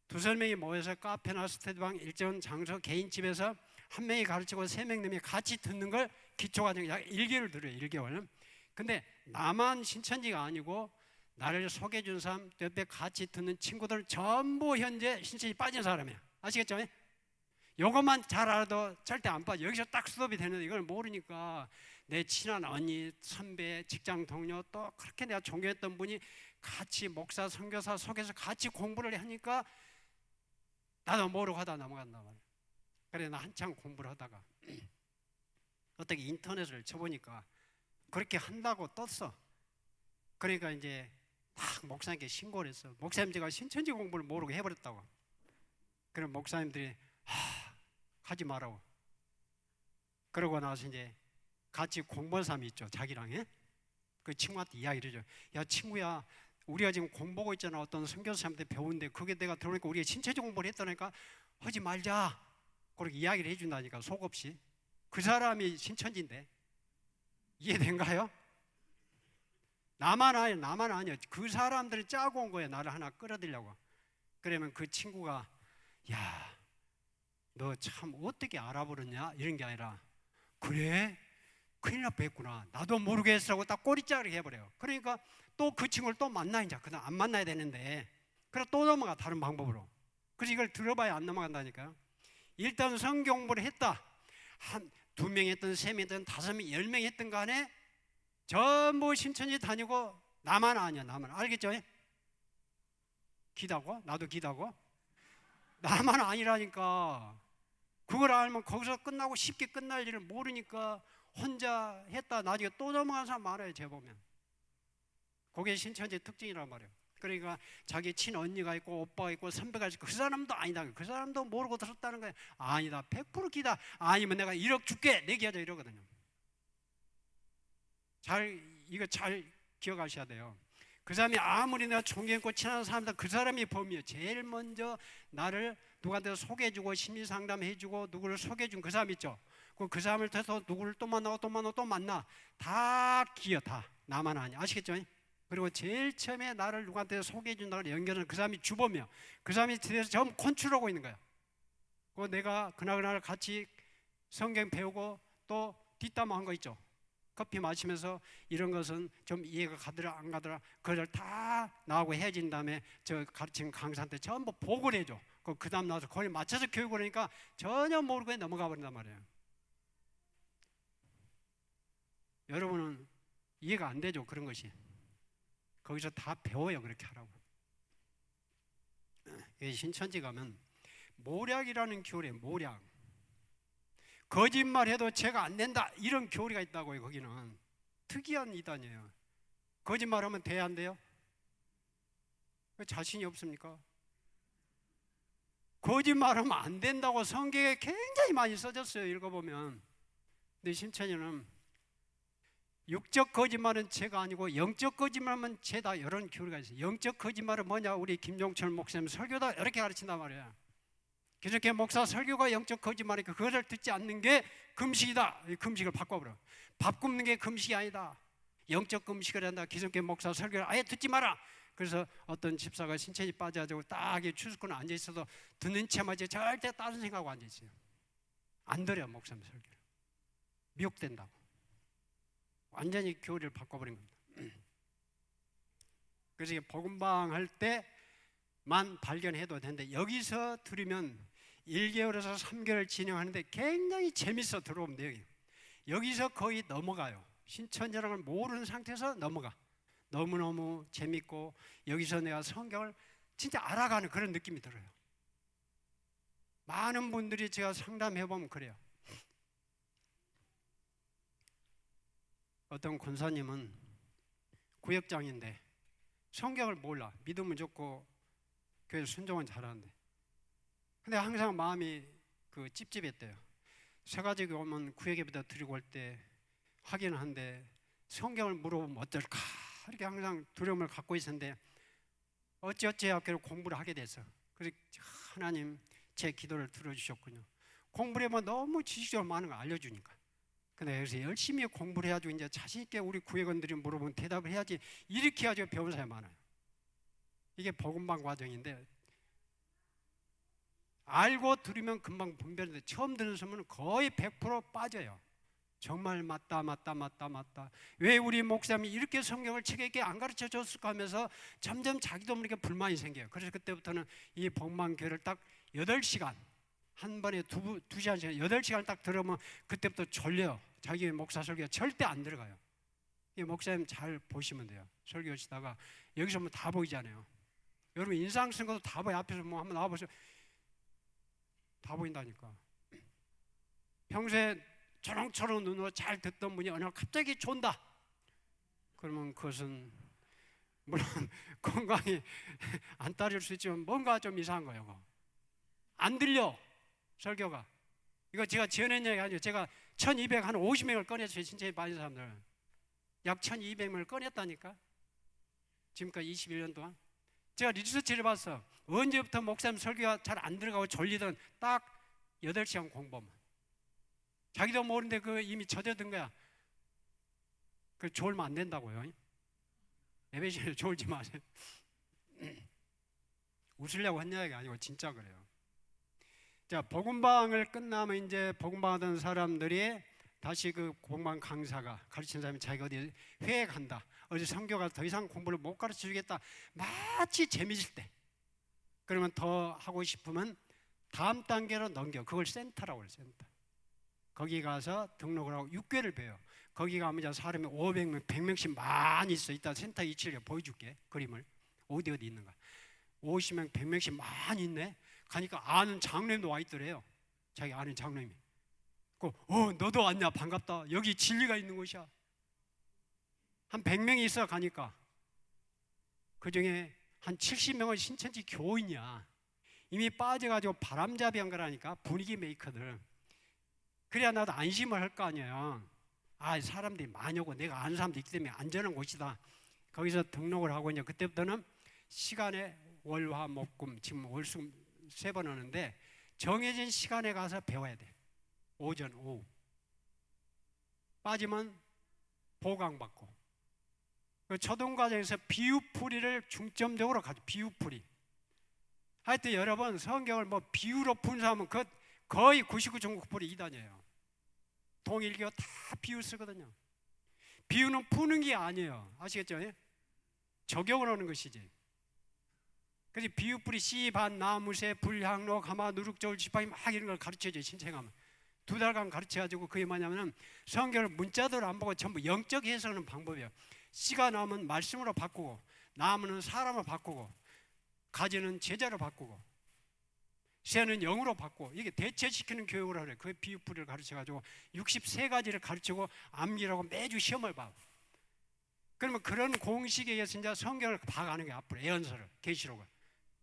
2~3명이 모여서 카페나 스터디방 일정 장소 개인 집에서 한 명이 가르치고 3명이 같이 듣는 걸 기초과정 약 1개월 들어요. 1개월. 근데 나만 신천지가 아니고 나를 소개해 준 사람, 옆에 같이 듣는 친구들 전부 현재 신천지 빠진 사람이에요. 아시겠죠? 요것만 잘 알아도 절대 안 빠져. 여기서 딱 수업이 되는데 이걸 모르니까 내 친한 언니, 선배, 직장 동료 또 그렇게 내가 존경했던 분이 같이 목사, 선교사 속에서 같이 공부를 하니까 나도 모르고 하다 넘어간단 말이야. 그래, 나 한참 공부를 하다가 어떻게 인터넷을 쳐보니까 그렇게 한다고 떴어. 그러니까 이제 딱 목사님께 신고를 했어. 목사님, 제가 신천지 공부를 모르고 해버렸다고. 그럼 목사님들이 하지 말라고. 그러고 나서 이제 같이 공부한 사람이 있죠, 자기랑. 그 친구한테 이야기를 해줘. 야, 친구야, 우리가 지금 공부하고 있잖아. 어떤 선교사님한테 배우는데 그게 내가 들어보니까 우리가 신체적 공부를 했다니까 하지 말자. 그렇게 이야기를 해준다니까, 속없이. 그 사람이 신천지인데. 이해된가요? 나만 아니야. 그 사람들이 짜고 온 거예요. 나를 하나 끌어들이려고. 그러면 그 친구가, 야, 너 참 어떻게 알아버렸냐? 이런 게 아니라, 그래? 큰일 날 뻔했구나. 나도 모르겠어라고 딱 꼬리자르게 해버려요. 그러니까 또 그 친구를 또 만나. 이제 그다음 안 만나야 되는데, 그래 또 넘어가, 다른 방법으로. 그래서 이걸 들어봐야 안 넘어간다니까요. 일단 성경 공부를 했다. 한 2명 했든 3명 했든 5명, 10명 했든 간에 전부 신천지 다니고 나만 아니야. 나만. 알겠죠? 기다고? 나도 기다고? 나만 아니라니까. 그걸 알면 거기서 끝나고 쉽게 끝날 일을 모르니까 혼자 했다 나중에 또 넘어간 사람 많아요. 재보면. 그게 신천지 특징이란 말이에요. 그러니까 자기 친언니가 있고 오빠가 있고 선배가 있고 그 사람도 아니다. 그 사람도 모르고 들었다는 거예요. 아니다. 100% 기다. 아니면 내가 1억 줄게. 내기하자 이러거든요. 이거 잘 기억하셔야 돼요. 그 사람이 아무리 내가 존경했고 친한 사람들, 그 사람이 범이에요. 제일 먼저 나를 누구한테 소개해주고 심리상담해주고 누구를 소개해준 그 사람 있죠. 그 사람을 통해서 누구를 또 만나고 또 만나고 또 만나. 다 기여, 다. 나만 아니야. 아시겠죠? 그리고 제일 처음에 나를 누구한테 소개해 준다고 연결하는 그 사람이 주범이야. 그 사람이 뒤에서 전부 컨트롤하고 있는 거야. 그 내가 그날 같이 성경 배우고 또 뒷담화한 거 있죠. 커피 마시면서 이런 것은 좀 이해가 가더라 안 가더라 그걸 다 나하고 해진 다음에 저 가르치는 강사한테 전부 보고를 해줘. 그 다음 나와서 거기에 맞춰서 교육을 하니까 전혀 모르고 넘어가 버린단 말이에요. 여러분은 이해가 안 되죠, 그런 것이. 거기서 다 배워요, 그렇게 하라고. 신천지 가면 모략이라는 교리에 모략, 거짓말해도 죄가 안 된다 이런 교리가 있다고요. 거기는 특이한 이단이에요. 거짓말하면 돼 안 돼요? 왜 자신이 없습니까? 거짓말하면 안 된다고 성경에 굉장히 많이 써졌어요, 읽어보면. 근데 신천지는 육적 거짓말은 죄가 아니고 영적 거짓말은 죄다, 이런 교리가 있어요. 영적 거짓말은 뭐냐? 우리 김종철 목사님 설교다 이렇게 가르친단 말이에요. 기독교 목사 설교가 영적 거짓말이니까 그것을 듣지 않는 게 금식이다. 금식을 바꿔버려. 밥 굶는 게 금식이 아니다. 영적 금식을 한다. 기독교 목사 설교를 아예 듣지 마라. 그래서 어떤 집사가 신천지 빠져가지고 딱 추수꾼에 앉아있어도 듣는 채마저 절대 다른 생각하고 앉아있어요. 안 들어요, 목사님 설교를. 미혹된다고. 완전히 교리를 바꿔버린 겁니다. 그래서 복음방 할 때만 발견해도 되는데 여기서 들으면 1개월에서 3개월 진행하는데 굉장히 재밌어 들어오면 돼요. 여기서 거의 넘어가요. 신천지라는 걸 모르는 상태에서 넘어가. 너무너무 재밌고 여기서 내가 성경을 진짜 알아가는 그런 느낌이 들어요. 많은 분들이 제가 상담해보면 그래요. 어떤 권사님은 구역장인데 성경을 몰라. 믿음은 좋고 교회 순종은 잘하는데, 근데 항상 마음이 찝찝했대요. 새가족이 오면 구역에다 드리고 올 때 하긴 한데 성경을 물어보면 어떨까 이렇게 항상 두려움을 갖고 있었는데 어찌어찌 학교를 공부를 하게 됐어. 그래서 하나님 제 기도를 들어주셨군요. 공부를 해보면 너무 지식적으로 많은 거 알려주니까. 근데 그래서 열심히 공부를 해가지고 이제 자신 있게 우리 구역원들이 물어보면 대답을 해야지, 이렇게 해가지고 배운 사람이 많아요. 이게 복음방 과정인데 알고 들으면 금방 분별인데 처음 듣는 사람은 거의 100% 빠져요. 정말 맞다. 왜 우리 목사님이 이렇게 성경을 책 있게 안 가르쳐 줬을까 하면서 점점 자기도 모르게 불만이 생겨요. 그래서 그때부터는 이 복음교회를 딱 8시간 한 번에 두 시간씩 8시간 딱 들으면 그때부터 졸려요. 자기 목사 설교가 절대 안 들어가요. 이 목사님 잘 보시면 돼요. 설교하시다가 여기서 뭐 다 보이잖아요. 여러분 인상 쓴 것도 다 보여. 앞에서 뭐 한번 나와보세요. 다 보인다니까. 평소에 초롱초롱 눈으로 잘 듣던 분이 어느 날 갑자기 존다. 그러면 그것은 물론 건강이 안 따를 수 있지만 뭔가 좀 이상한 거예요. 안 들려 설교가. 이거 제가 지어낸 얘기 아니에요. 제가 1250명을 꺼냈어요. 진짜 많은 사람들 약 1200명을 꺼냈다니까. 지금까지 21년 동안 제가 리서치를 봤어. 언제부터 목사님 설교가 잘 안 들어가고 졸리던 딱 8시간 공부만. 자기도 모르는데 이미 젖어든 거야. 졸면 안 된다고요. 예배실에 졸지 마세요. 웃으려고 한 이야기가 아니고 진짜 그래요. 자, 복음방을 끝나면 이제 복음방하던 사람들이 다시 복음방 강사가 가르치는 사람이 자기가 어디 회에 간다, 어디 선교가 더 이상 공부를 못 가르쳐 주겠다, 마치 재미질 때, 그러면 더 하고 싶으면 다음 단계로 넘겨. 그걸 센터라고 해요. 센터. 거기 가서 등록을 하고 6개월을 배워요. 거기 가면 이제 사람이 500명, 100명씩 많이 있어. 이따 센터 위치를 보여줄게. 그림을 어디 있는가. 50명, 100명씩 많이 있네. 가니까 아는 장로님도 와 있더래요. 자기 아는 장로님이. 너도 왔냐? 반갑다. 여기 진리가 있는 곳이야. 한 100명이 있어. 가니까 그 중에 한 70명은 신천지 교인이야. 이미 빠져가지고 바람잡이한 거라니까. 분위기 메이커들. 그래야 나도 안심을 할 거 아니에요. 사람들이 많이 오고 내가 아는 사람도 있기 때문에 안전한 곳이다. 거기서 등록을 하고 이제 그때부터는 시간에 월화목금 지금 월수 3번 오는데 정해진 시간에 가서 배워야 돼. 오전 오후. 빠지면 보강받고. 그 초등 과정에서 비유풀이를 중점적으로 가져. 비유풀이. 하여튼 여러분 성경을 뭐 비유로 분석하면 그 거의 99.9% 이단이에요. 동일교 다 비유 쓰거든요. 비유는 푸는 게 아니에요. 아시겠죠? 적용을 하는 것이지. 그래서 비유풀이 씨, 반, 나무, 새, 불, 향로, 가마, 누룩, 저울, 지팡이 막 이런 걸 가르쳐줘요. 신청하면 2달간 가르쳐가지고 그게 뭐냐면은 성경을 문자대로 안 보고 전부 영적 해석하는 방법이에요. 씨가 나오면 말씀으로 바꾸고, 나무는 사람으로 바꾸고, 가지는 제자로 바꾸고, 새는 영으로 바꾸고, 이게 대체시키는 교육을 하래요. 그 비유풀이를 가르쳐가지고 63가지를 가르치고 암기라고 매주 시험을 봐. 그러면 그런 공식에 의해서 이제 성경을 봐가는 게 앞으로 예언서를, 계시록을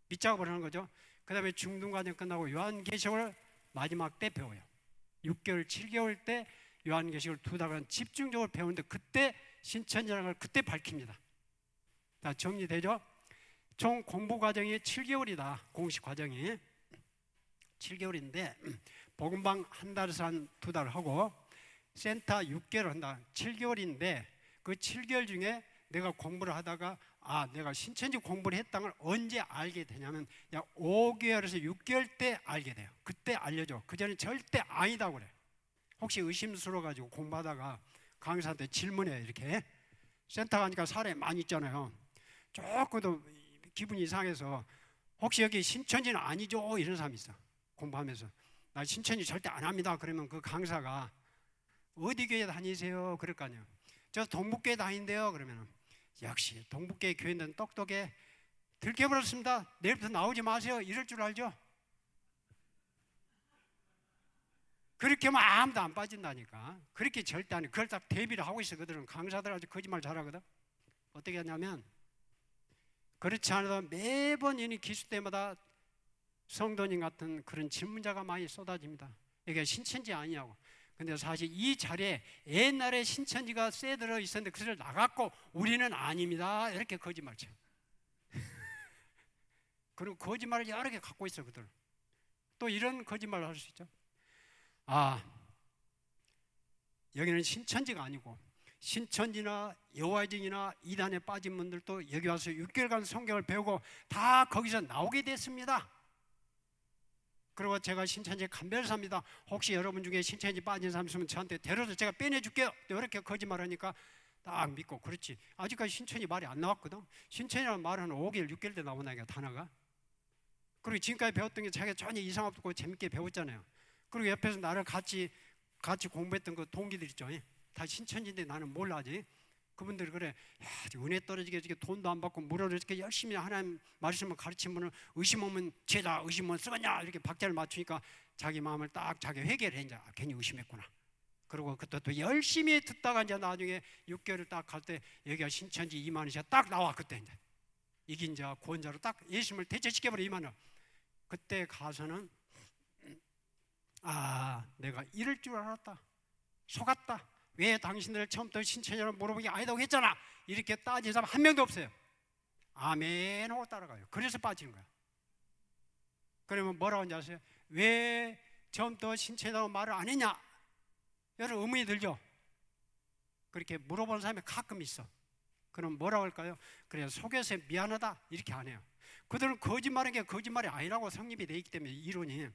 밑작업을 하는 거죠. 그 다음에 중등과정 끝나고 요한계시록을 마지막 때 배워요. 6개월, 7개월 때 요한계시록을 2달간 집중적으로 배우는데 그때 신천지라는 걸 그때 밝힙니다. 자, 정리되죠? 총 공부 과정이 7개월이다. 공식 과정이 7개월인데 복음방 한 달에서 한 2달 하고 센터 6개월 한다. 7개월인데 그 7개월 중에 내가 공부를 하다가 내가 신천지 공부를 했다는 걸 언제 알게 되냐면 약 5개월에서 6개월 때 알게 돼요. 그때 알려줘. 그전에 절대 아니다고 그래. 혹시 의심스러워가지고 공부하다가 강사한테 질문해. 이렇게 센터 가니까 사람이 많이 있잖아요. 조금 더 기분이 이상해서 혹시 여기 신천지는 아니죠? 이런 사람이 있어. 공부하면서 나 신천지 절대 안 합니다. 그러면 그 강사가 어디 교회 다니세요? 그럴 거 아니에요. 저 동북교회 다닌대요. 그러면 역시 동북교회 교인들은 똑똑해. 들켜버렸습니다. 내일부터 나오지 마세요. 이럴 줄 알죠? 그렇게 하면 아무도 안 빠진다니까. 그렇게 절대 안 해. 그걸 딱 대비를 하고 있어. 그들은 강사들 아주 거짓말 잘하거든. 어떻게 하냐면 그렇지 않아도 매번 이니 기수 때마다 성도님 같은 그런 질문자가 많이 쏟아집니다. 이게 신천지 아니냐고. 근데 사실 이 자리에 옛날에 신천지가 쇠들어 있었는데 그걸 나갔고 우리는 아닙니다. 이렇게 거짓말 쳐. 그리고 거짓말을 여러 개 갖고 있어 그들. 또 이런 거짓말을 할 수 있죠. 여기는 신천지가 아니고 신천지나 여호와의 이단에 빠진 분들도 여기 와서 6개월간 성경을 배우고 다 거기서 나오게 됐습니다. 그리고 제가 신천지 간별사입니다. 혹시 여러분 중에 신천지 빠진 사람 있으면 저한테 데려서 제가 빼내줄게요. 이렇게 거짓말하니까 딱 믿고 그렇지. 아직까지 신천지 말이 안 나왔거든. 신천지라는 말은 5개월, 6개월 때 나오나니까 단어가. 그리고 지금까지 배웠던 게 자기가 전혀 이상 없고 재밌게 배웠잖아요. 그리고 옆에서 나를 같이 공부했던 그 동기들 있죠. 다 신천지인데 나는 몰라지. 그분들이 그래, 야, 은혜 떨어지게 이렇게 돈도 안 받고 무료로 이렇게 열심히 하나님 말씀을 가르친 분은 의심 없는 죄다, 의심 없는 쓰겠냐 이렇게 박자를 맞추니까 자기 마음을 딱 자기 회개를 했냐. 괜히 의심했구나. 그리고 그때 또 열심히 듣다가 이제 나중에 6개월을 딱 갈 때 여기가 신천지 이만희가 딱 나와. 그때 이제 이긴 자 구원자로 딱 예수님을 대체시켜버려. 이만희. 그때 가서는 내가 이럴 줄 알았다. 속았다. 왜 당신들 처음부터 신천지라고 물어보기 아니다고 했잖아. 이렇게 따지는 사람 한 명도 없어요. 아멘 하고 따라가요. 그래서 빠지는 거야. 그러면 뭐라고 하는지 아세요? 왜 처음부터 신천지라고 말을 안 했냐? 여러분 의문이 들죠? 그렇게 물어보는 사람이 가끔 있어. 그럼 뭐라고 할까요? 그래 속여서 미안하다 이렇게 안 해요. 그들은 거짓말한 게 거짓말이 아니라고 성립이 되어 있기 때문에 이론이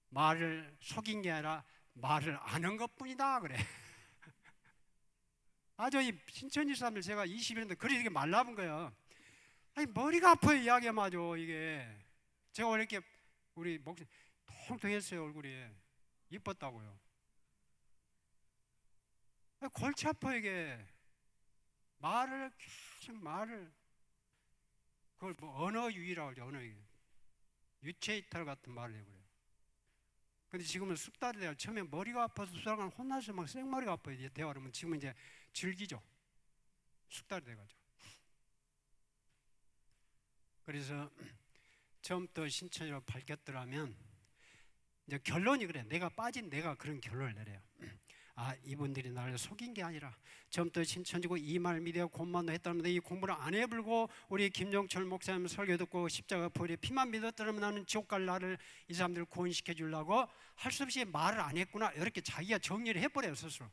말을 속인 게 아니라 말을 안 한 것뿐이다 그래. 아주 이 신천지 사람들 제가 20년인데 그리 이렇게 말라본 거예요. 아니 머리가 아파요 이야기하면 이게. 제가 이렇게 우리 목소리 통통했어요. 얼굴이 이뻤다고요. 아니, 골치 아파 이게. 말을 계속 그걸 뭐 언어 유희라고 하죠. 언어 유희. 유체 이탈 같은 말을 해버려요. 근데 지금은 숙달이 돼요. 처음에 머리가 아파서 수사관 혼나서 막 생머리가 아파요. 이제 대화를 하면 지금은 이제 즐기죠. 숙달이 돼가지고. 그래서 처음부터 신천지로 밝혔더라면 이제 결론이 그래. 내가 빠진 내가 그런 결론을 내려요. 이분들이 나를 속인 게 아니라 처음부터 신천지고 이 말 믿어 공부만 했다는데 이 공부를 안 해불고 우리 김종철 목사님 설교 듣고 십자가 보혈에 피만 믿었더라면 나는 지옥 갈 나를 이 사람들을 구원시켜 주려고 할 수 없이 말을 안 했구나. 이렇게 자기가 정리를 해버려요 스스로.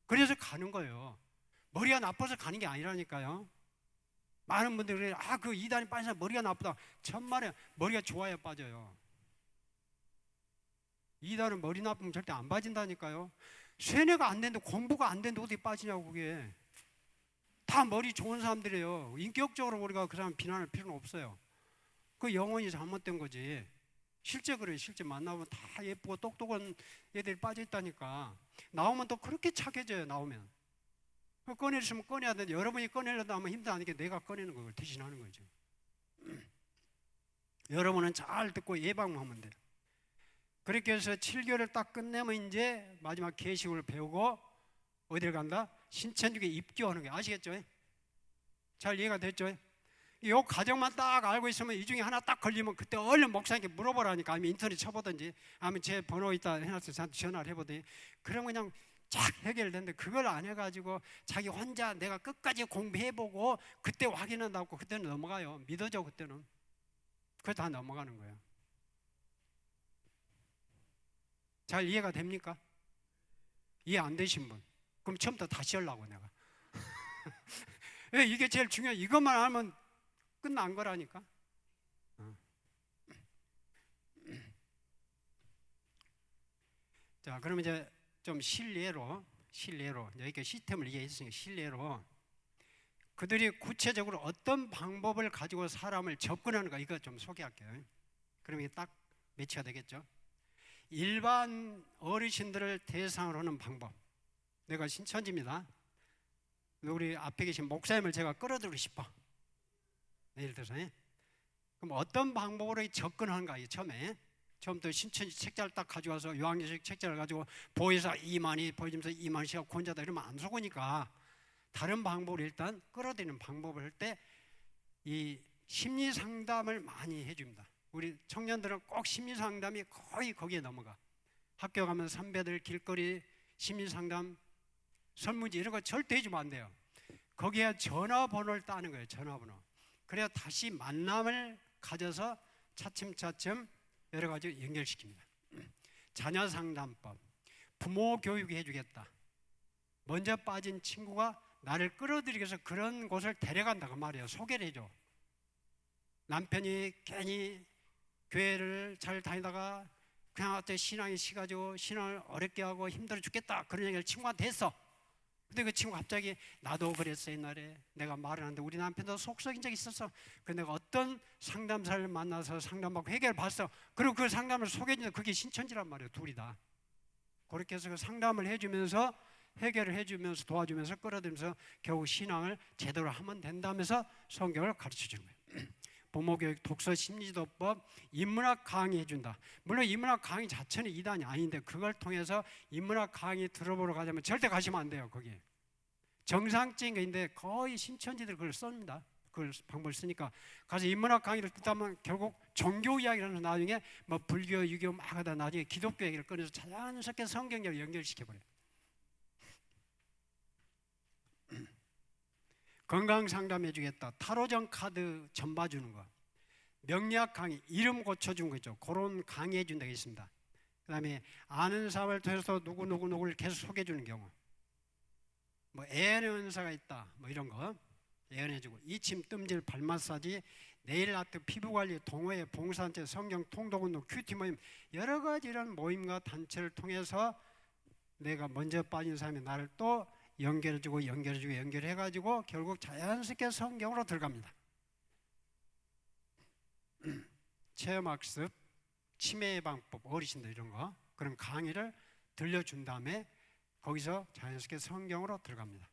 그래서 가는 거예요. 머리가 나빠서 가는 게 아니라니까요. 많은 분들이 그래요. 그 이단이 빠진 사람 머리가 나쁘다. 천만에 머리가 좋아야 빠져요. 이단은 머리 나쁘면 절대 안 빠진다니까요. 세뇌가 안 되는데, 공부가 안 되는데 어떻게 빠지냐고. 그게 다 머리 좋은 사람들이에요. 인격적으로 우리가 그 사람 비난할 필요는 없어요. 그 영혼이 잘못된 거지. 실제 그래요. 실제 만나보면 다 예쁘고 똑똑한 애들이 빠져있다니까. 나오면 또 그렇게 착해져요. 나오면 꺼내주시면 꺼내야 되는데, 여러분이 꺼내려다 하면 힘들다니까 내가 꺼내는 걸 대신하는 거죠. 여러분은 잘 듣고 예방만 하면 돼요. 그렇게 해서 7개월을 딱 끝내면 이제 마지막 계시록을 배우고 어디를 간다? 신천지에 입교하는 거예요. 아시겠죠? 잘 이해가 됐죠? 이 과정만 딱 알고 있으면 이 중에 하나 딱 걸리면 그때 얼른 목사님께 물어보라니까. 아니면 인터넷 쳐보든지, 아니면 제 번호 있다 해놔서 저한테 전화를 해보든지. 그러면 그냥 쫙 해결되는데, 그걸 안 해가지고 자기 혼자 내가 끝까지 공부해보고 그때 확인한다고 그때는 넘어가요. 믿어져. 그때는 그거 다 넘어가는 거예요. 잘 이해가 됩니까? 이해 안 되신 분, 그럼 처음부터 다시 하려고 내가. 이게 제일 중요해. 이것만 하면 끝난 거라니까. 자, 그러면 이제 좀 실례로 이렇게 시스템을 이해했으니까 실례로 그들이 구체적으로 어떤 방법을 가지고 사람을 접근하는가, 이거 좀 소개할게요. 그럼 이게 딱 매치가 되겠죠. 일반 어르신들을 대상으로 하는 방법. 내가 신천지입니다. 우리 앞에 계신 목사님을 제가 끌어들이고 싶어. 예를 들어서. 그럼 어떤 방법으로 접근하는가. 처음부터 신천지 책자를 딱 가져와서 요한계시록 책자를 가지고 보혜사 이만희 보여주면서 이만희가 권자다 이러면 안 속으니까 다른 방법으로 일단 끌어들이는 방법을 할 때 이 심리 상담을 많이 해줍니다. 우리 청년들은 꼭 심리 상담이 거의 거기에 넘어가. 학교 가면 선배들 길거리 심리 상담 설문지 이런 거 절대 해주면 안 돼요. 거기에 전화번호를 따는 거예요. 전화번호. 그래야 다시 만남을 가져서 차츰차츰 여러 가지 연결시킵니다. 자녀 상담법, 부모 교육을 해주겠다. 먼저 빠진 친구가 나를 끌어들이기 위해서 그런 곳을 데려간다고 말이에요. 소개를 해줘. 남편이 괜히 교회를 잘 다니다가 그냥 어때 신앙이 식어가지고 신앙을 어렵게 하고 힘들어 죽겠다, 그런 얘기를 친구한테 했어. 근데 그 친구 갑자기 나도 그랬어. 옛날에 내가 말을 하는데 우리 남편도 속 썩인 적이 있었어. 근데 내가 어떤 상담사를 만나서 상담받고 해결을 봤어. 그리고 그 상담을 소개해주는데 그게 신천지란 말이에요. 둘이 다. 그렇게 해서 그 상담을 해주면서 해결을 해주면서 도와주면서 끌어들면서 결국 신앙을 제대로 하면 된다면서 성경을 가르쳐주는 거예요. 부모교육, 독서, 심리도법, 인문학 강의 해준다. 물론 인문학 강의 자체는 이단이 아닌데 그걸 통해서 인문학 강의 들어보러 가자면 절대 가시면 안 돼요. 거기 정상적인 게인데 거의 신천지들 그걸 씁니다. 그걸 방법을 쓰니까 가서 인문학 강의를 듣다면 결국 종교 이야기를 하는 나중에 뭐 불교, 유교 막 하다 나중에 기독교 얘기를 꺼내서 자연스럽게 성경을 연결시켜버려요. 건강 상담해 주겠다. 타로점 카드 전봐 주는 거. 명리학 강의, 이름 고쳐준 거죠. 그런 강의해 준다고 있습니다. 그 다음에 아는 사람을 통해서 누구를 계속 소개해 주는 경우. 뭐 애연의 은사가 있다. 뭐 이런 거 애연해 주고, 이침, 뜸질, 발 마사지, 네일 아트, 피부 관리, 동호회, 봉사단체, 성경 통독운동, 큐티 모임, 여러 가지 이런 모임과 단체를 통해서 내가 먼저 빠진 사람이 나를 또 연결해주고 연결해가지고 결국 자연스럽게 성경으로 들어갑니다. 체험학습, 치매 예방법, 어르신들 이런 거, 그런 강의를 들려준 다음에 거기서 자연스럽게 성경으로 들어갑니다.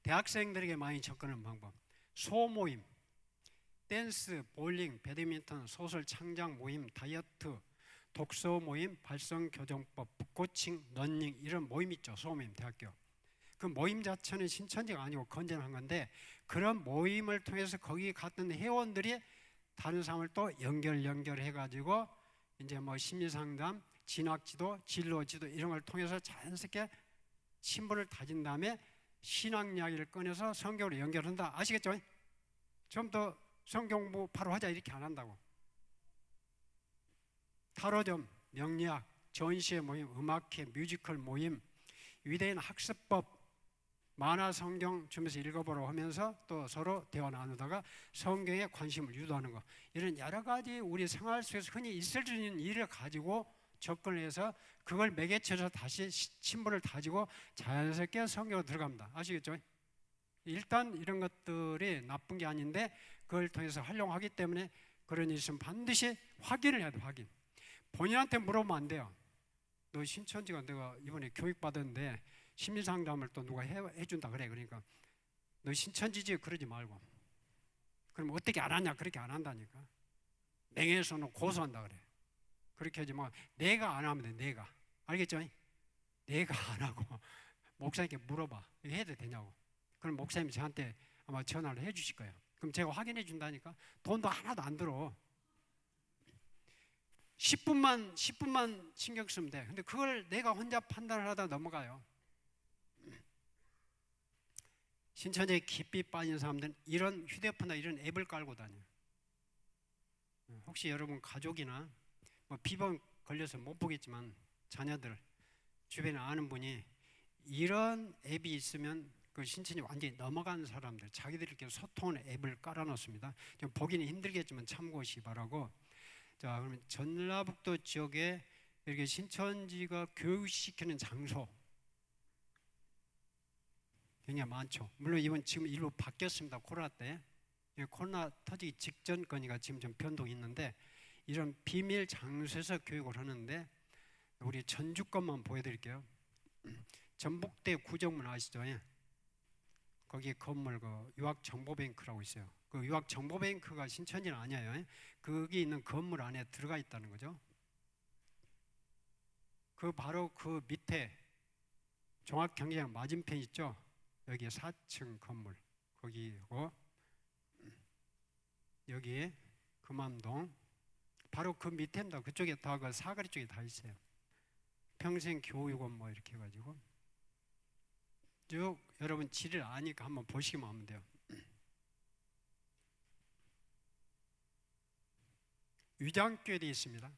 대학생들에게 많이 접근하는 방법, 소모임, 댄스, 볼링, 배드민턴, 소설 창작 모임, 다이어트, 독서 모임, 발성교정법, 북코칭, 러닝 이런 모임 있죠. 소모임, 대학교. 그 모임 자체는 신천지가 아니고 건전한 건데 그런 모임을 통해서 거기 갔던 회원들이 다른 사람을 또 연결해가지고 이제 뭐 심리상담, 진학지도, 진로지도 이런 걸 통해서 자연스럽게 신분을 다진 다음에 신앙 이야기를 꺼내서 성경으로 연결한다. 아시겠죠? 처음부터 성경 공부 바로 하자 이렇게 안 한다고. 타로점, 명리학, 전시회 모임, 음악회, 뮤지컬 모임, 위대한 학습법, 만화 성경 주면서 읽어보라고 하면서 또 서로 대화 나누다가 성경에 관심을 유도하는 거, 이런 여러 가지 우리 생활 속에서 흔히 있을 수 있는 일을 가지고 접근해서 그걸 매개쳐서 다시 신분을 다지고 자연스럽게 성경으로 들어갑니다. 아시겠죠? 일단 이런 것들이 나쁜 게 아닌데 그걸 통해서 활용하기 때문에 그런 일이 있으면 반드시 확인을 해야 돼. 확인. 본인한테 물어보면 안 돼요. 너 신천지가 내가 이번에 교육받았는데 심리상담을 또 누가 해준다 그래. 그러니까 너 신천지지 그러지 말고. 그럼 어떻게 안 하냐? 그렇게 안 한다니까. 명예훼손은 고소한다 그래. 그렇게 하지 마. 내가 안 하면 돼. 내가. 알겠죠? 내가 안 하고 목사님께 물어봐. 이거 해도 되냐고. 그럼 목사님이 저한테 아마 전화를 해 주실 거예요. 그럼 제가 확인해 준다니까. 돈도 하나도 안 들어. 10분만 신경 쓰면 돼. 근데 그걸 내가 혼자 판단을 하다 넘어가요. 신천지에 깊이 빠진 사람들은 이런 휴대폰이나 이런 앱을 깔고 다녀요. 혹시 여러분 가족이나 뭐 비번 걸려서 못 보겠지만 자녀들 주변에 아는 분이 이런 앱이 있으면 그 신천지 완전히 넘어간 사람들, 자기들끼리 소통하는 앱을 깔아놓습니다. 좀 보기는 힘들겠지만 참고하시기 바라고. 자, 그러면 전라북도 지역에 이렇게 신천지가 교육시키는 장소 굉장히 많죠. 물론 이번 지금 일부 바뀌었습니다. 코로나 때. 코로나 터지기 직전 거니까 지금 좀 변동이 있는데 이런 비밀 장소에서 교육을 하는데 우리 전주 것만 보여드릴게요. 전북대 구정문 아시죠? 거기 건물 그 유학정보뱅크라고 있어요. 그 유학정보뱅크가 신천지는 아니에요. 거기 있는 건물 안에 들어가 있다는 거죠. 그 바로 그 밑에 종합경기장 맞은편 있죠? 여기 4층 건물 거기고 여기에 금암동 바로 그 밑에입니다. 그쪽에 다 그 사거리 쪽에 다 있어요. 평생교육원 뭐 이렇게 해가지고 쭉 여러분 지를 아니까 한번 보시기만 하면 돼요. 위장교회도 있습니다.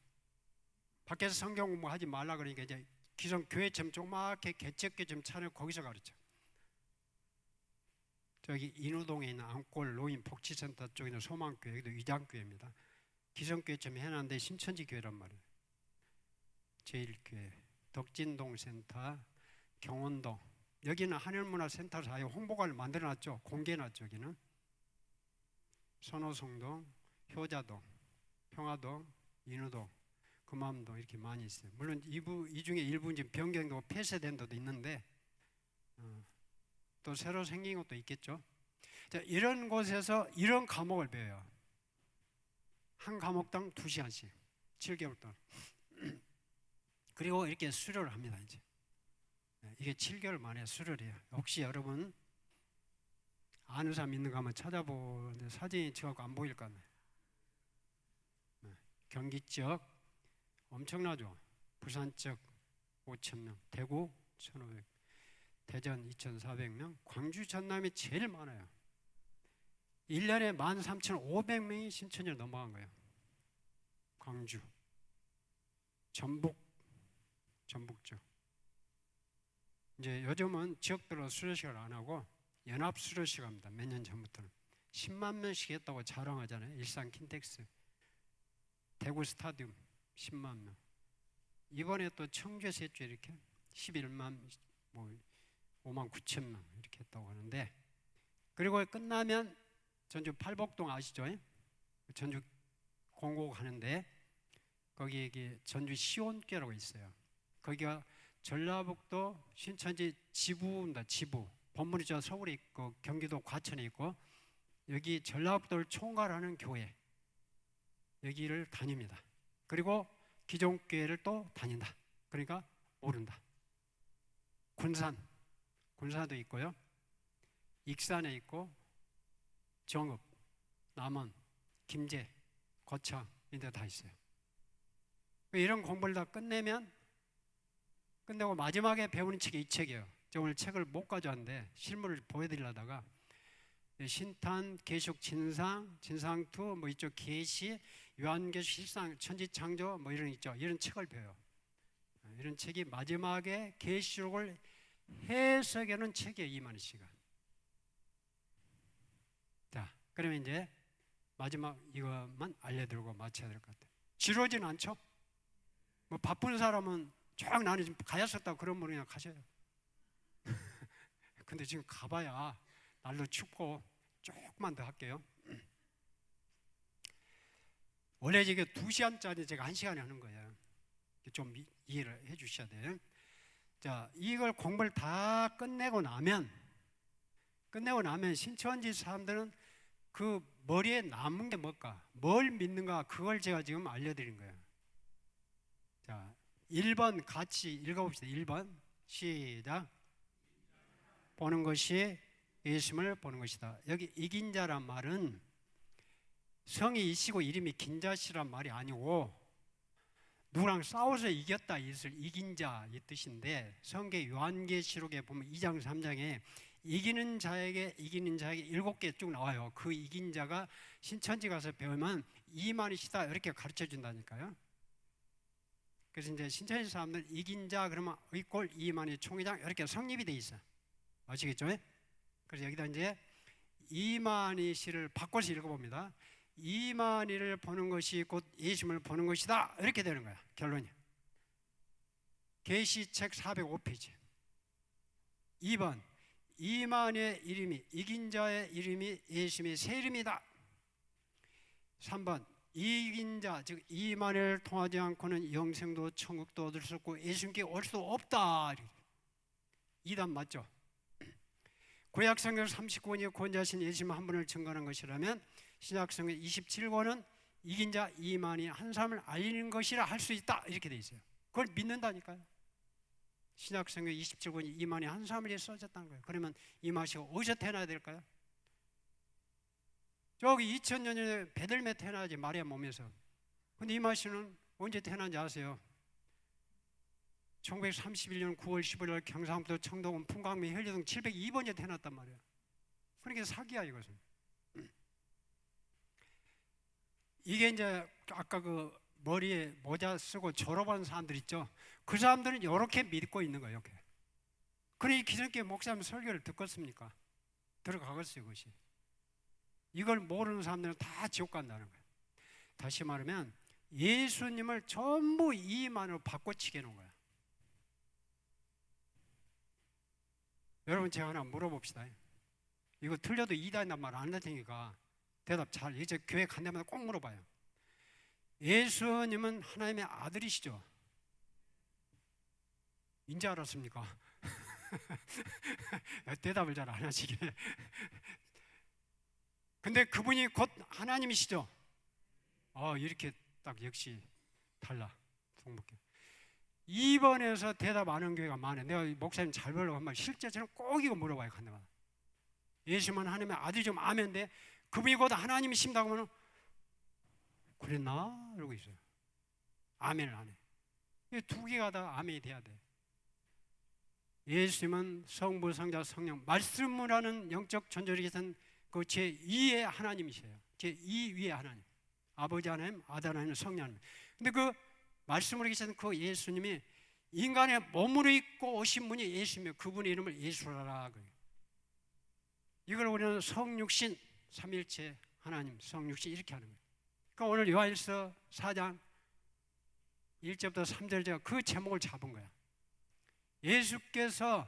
밖에서 성경 공부하지 말라 그러니까 이제 기존 교회처럼 조그맣게 개척교회 좀 차려고 거기서 가르쳐. 저기 인우동에 있는 안골 노인 복지센터 쪽에 있는 소망교회, 여기도 위장교회입니다. 기성교회처럼 해놨는데 신천지 교회란 말이에요. 제1교회, 덕진동 센터, 경원동, 여기는 한일문화센터에서 아예 홍보관을 만들어놨죠. 공개해놨죠. 여기는 선호성동, 효자동, 평화동, 인우동, 금암동 이렇게 많이 있어요. 물론 이 중에 일부 지금 변경되고 폐쇄된 데도 있는데 또 새로 생긴 것도 있겠죠. 자, 이런 곳에서 이런 과목을 배워요. 한 과목당 2시간씩 7개월 동안. 그리고 이렇게 수료를 합니다. 이제 이게 7개월 만에 수료를 해요. 혹시 여러분 아는 사람 있는가 한번 찾아보는데 사진이 저하고 안 보일 거 아니에요. 경기 쪽 엄청나죠. 부산 쪽 5,000명, 대구 1,500명, 대전 2,400명, 광주 전남이 제일 많아요. 1년에 13,500명이 신천지를 넘어간 거예요. 광주, 전북 쪽. 이제 요즘은 지역별로 수료식을 안 하고 연합 수료식 합니다. 몇 년 전부터는 10만 명씩 했다고 자랑하잖아요. 일산 킨텍스, 대구 스타디움 10만 명. 이번에 또 청주에서 했죠. 이렇게 11만 뭐 5만 9천 명 이렇게 했다고 하는데, 그리고 끝나면 전주 팔복동 아시죠? 전주 공고 가는데 거기 전주 시온교라고 있어요. 거기가 전라북도 신천지 지부입니다. 지부. 본부는 저 서울에 있고 경기도 과천에 있고 여기 전라북도를 총괄하는 교회 여기를 다닙니다. 그리고 기존 교회를 또 다닌다. 그러니까 오른다. 군산도 있고요. 익산에 있고 정읍, 남원, 김제, 거창 이런 데 다 있어요. 이런 공부를 다 끝내고 마지막에 배우는 책이 이 책이에요. 저 오늘 책을 못 가져왔는데 실물을 보여드리려다가 신탄, 계속 진상투, 뭐 이쪽 계시, 요한계시, 실상, 천지창조 뭐 이런 있죠. 이런 책을 배워요. 이런 책이 마지막에 계시록을 해석에는 책이에요. 이만희 씨가. 자, 그러면 이제 마지막 이것만 알려드리고 마쳐야 될 것 같아요. 지루하진 않죠? 뭐 바쁜 사람은 쭉 나는 지금 가야 썼다 그런 분이 그냥 가셔요. 근데 지금 가봐야 날도 춥고 조금만 더 할게요. 원래 이게 2시간짜리 제가 1시간에 하는 거예요. 좀 이해를 해 주셔야 돼요. 자, 이걸 공부를 다 끝내고 나면 신천지 사람들은 그 머리에 남은 게 뭘까? 뭘 믿는가? 그걸 제가 지금 알려드린 거예요. 자, 1번 같이 읽어봅시다. 1번 시작. 보는 것이 예수님을 보는 것이다. 여기 이긴 자란 말은 성이 이시고 이름이 긴 자시란 말이 아니고 누구랑 싸워서 이겼다 이것을 이긴 자 이 뜻인데, 성경 요한계시록에 보면 2장 3장에 이기는 자에게 7개 쭉 나와요. 그 이긴 자가 신천지 가서 배우면 이만희시다 이렇게 가르쳐 준다니까요. 그래서 이제 신천지 사람들 이긴 자 그러면 의꼴 이만희 총회장 이렇게 성립이 돼 있어. 아시겠죠? 그래서 여기다 이제 이만희 씨를 바꿔서 읽어봅니다. 이만희를 보는 것이 곧 예수님을 보는 것이다 이렇게 되는 거야. 결론이. 계시책 405페이지. 2번 이만희의 이름이 이긴 자의 이름이 예수님의 새 이름이다. 3번 이긴 자 즉 이만희를 통하지 않고는 영생도 천국도 얻을 수 없고 예수님께 올 수 없다. 2단 맞죠? 구약성경 39권이 권자신 예수님 한 분을 증거하는 것이라면 신약성경 27권은 이긴 자 이만희 한 사람을 알리는 것이라 할 수 있다 이렇게 돼 있어요. 그걸 믿는다니까요. 신약성경 27권이 이만희 한 사람이 써졌다는 거예요. 그러면 이만희가 어디서 태어나야 될까요? 저기 2000년 전에 베들레헴에 태어나지 마리아 몸에서. 근데 이만희는 언제 태어난지 아세요? 1931년 9월 15일 경상북도 청도군 풍광리 헬리동 702번에 태어났단 말이에요. 그러니까 사기야 이것은. 이게 이제 아까 그 머리에 모자 쓰고 졸업한 사람들 있죠. 그 사람들은 이렇게 믿고 있는 거예요. 이렇게. 그러니 기존교회 목사님 설교를 듣겠습니까? 들어가겠어요 이것이. 이걸 모르는 사람들은 다 지옥 간다는 거예요. 다시 말하면 예수님을 전부 이만으로 바꿔치게 놓은 거예요. 여러분 제가 하나 물어봅시다. 이거 틀려도 이단이란 말 안 할 테니까 대답 잘, 이제 교회 간 데마다 꼭 물어봐요. 예수님은 하나님의 아들이시죠? 인제 알았습니까? 대답을 잘 안 하시길래. 근데 그분이 곧 하나님이시죠? 이렇게 딱 역시 달라. 성목교 2번에서 대답 안 하는 교회가 많아요. 내가 목사님 잘 보려고 한 말 실제 저는 꼭 이거 물어봐요. 간 데마다. 예수님은 하나님의 아들이 좀 아멘데 그분이 곧 하나님이신다고 하면 그랬나? 이러고 있어요. 아멘을 안 해. 이 두 개가 다 아멘이 돼야 돼. 예수님은 성부, 성자, 성령 말씀을 하는 영적 존재로 계신 그 제2의 하나님이세요. 제2위의 하나님. 아버지 하나님, 아들 하나님, 성령 하나님. 근데 그 말씀으로 계신 그 예수님이 인간의 몸으로 있고 오신 분이 예수님이에요. 그분의 이름을 예수라라. 이걸 우리는 성육신, 삼일체 하나님, 성육신 이렇게 하는 거예요. 그러니까 오늘 요한일서 4장 1절부터 3절 제가 그 제목을 잡은 거야. 예수께서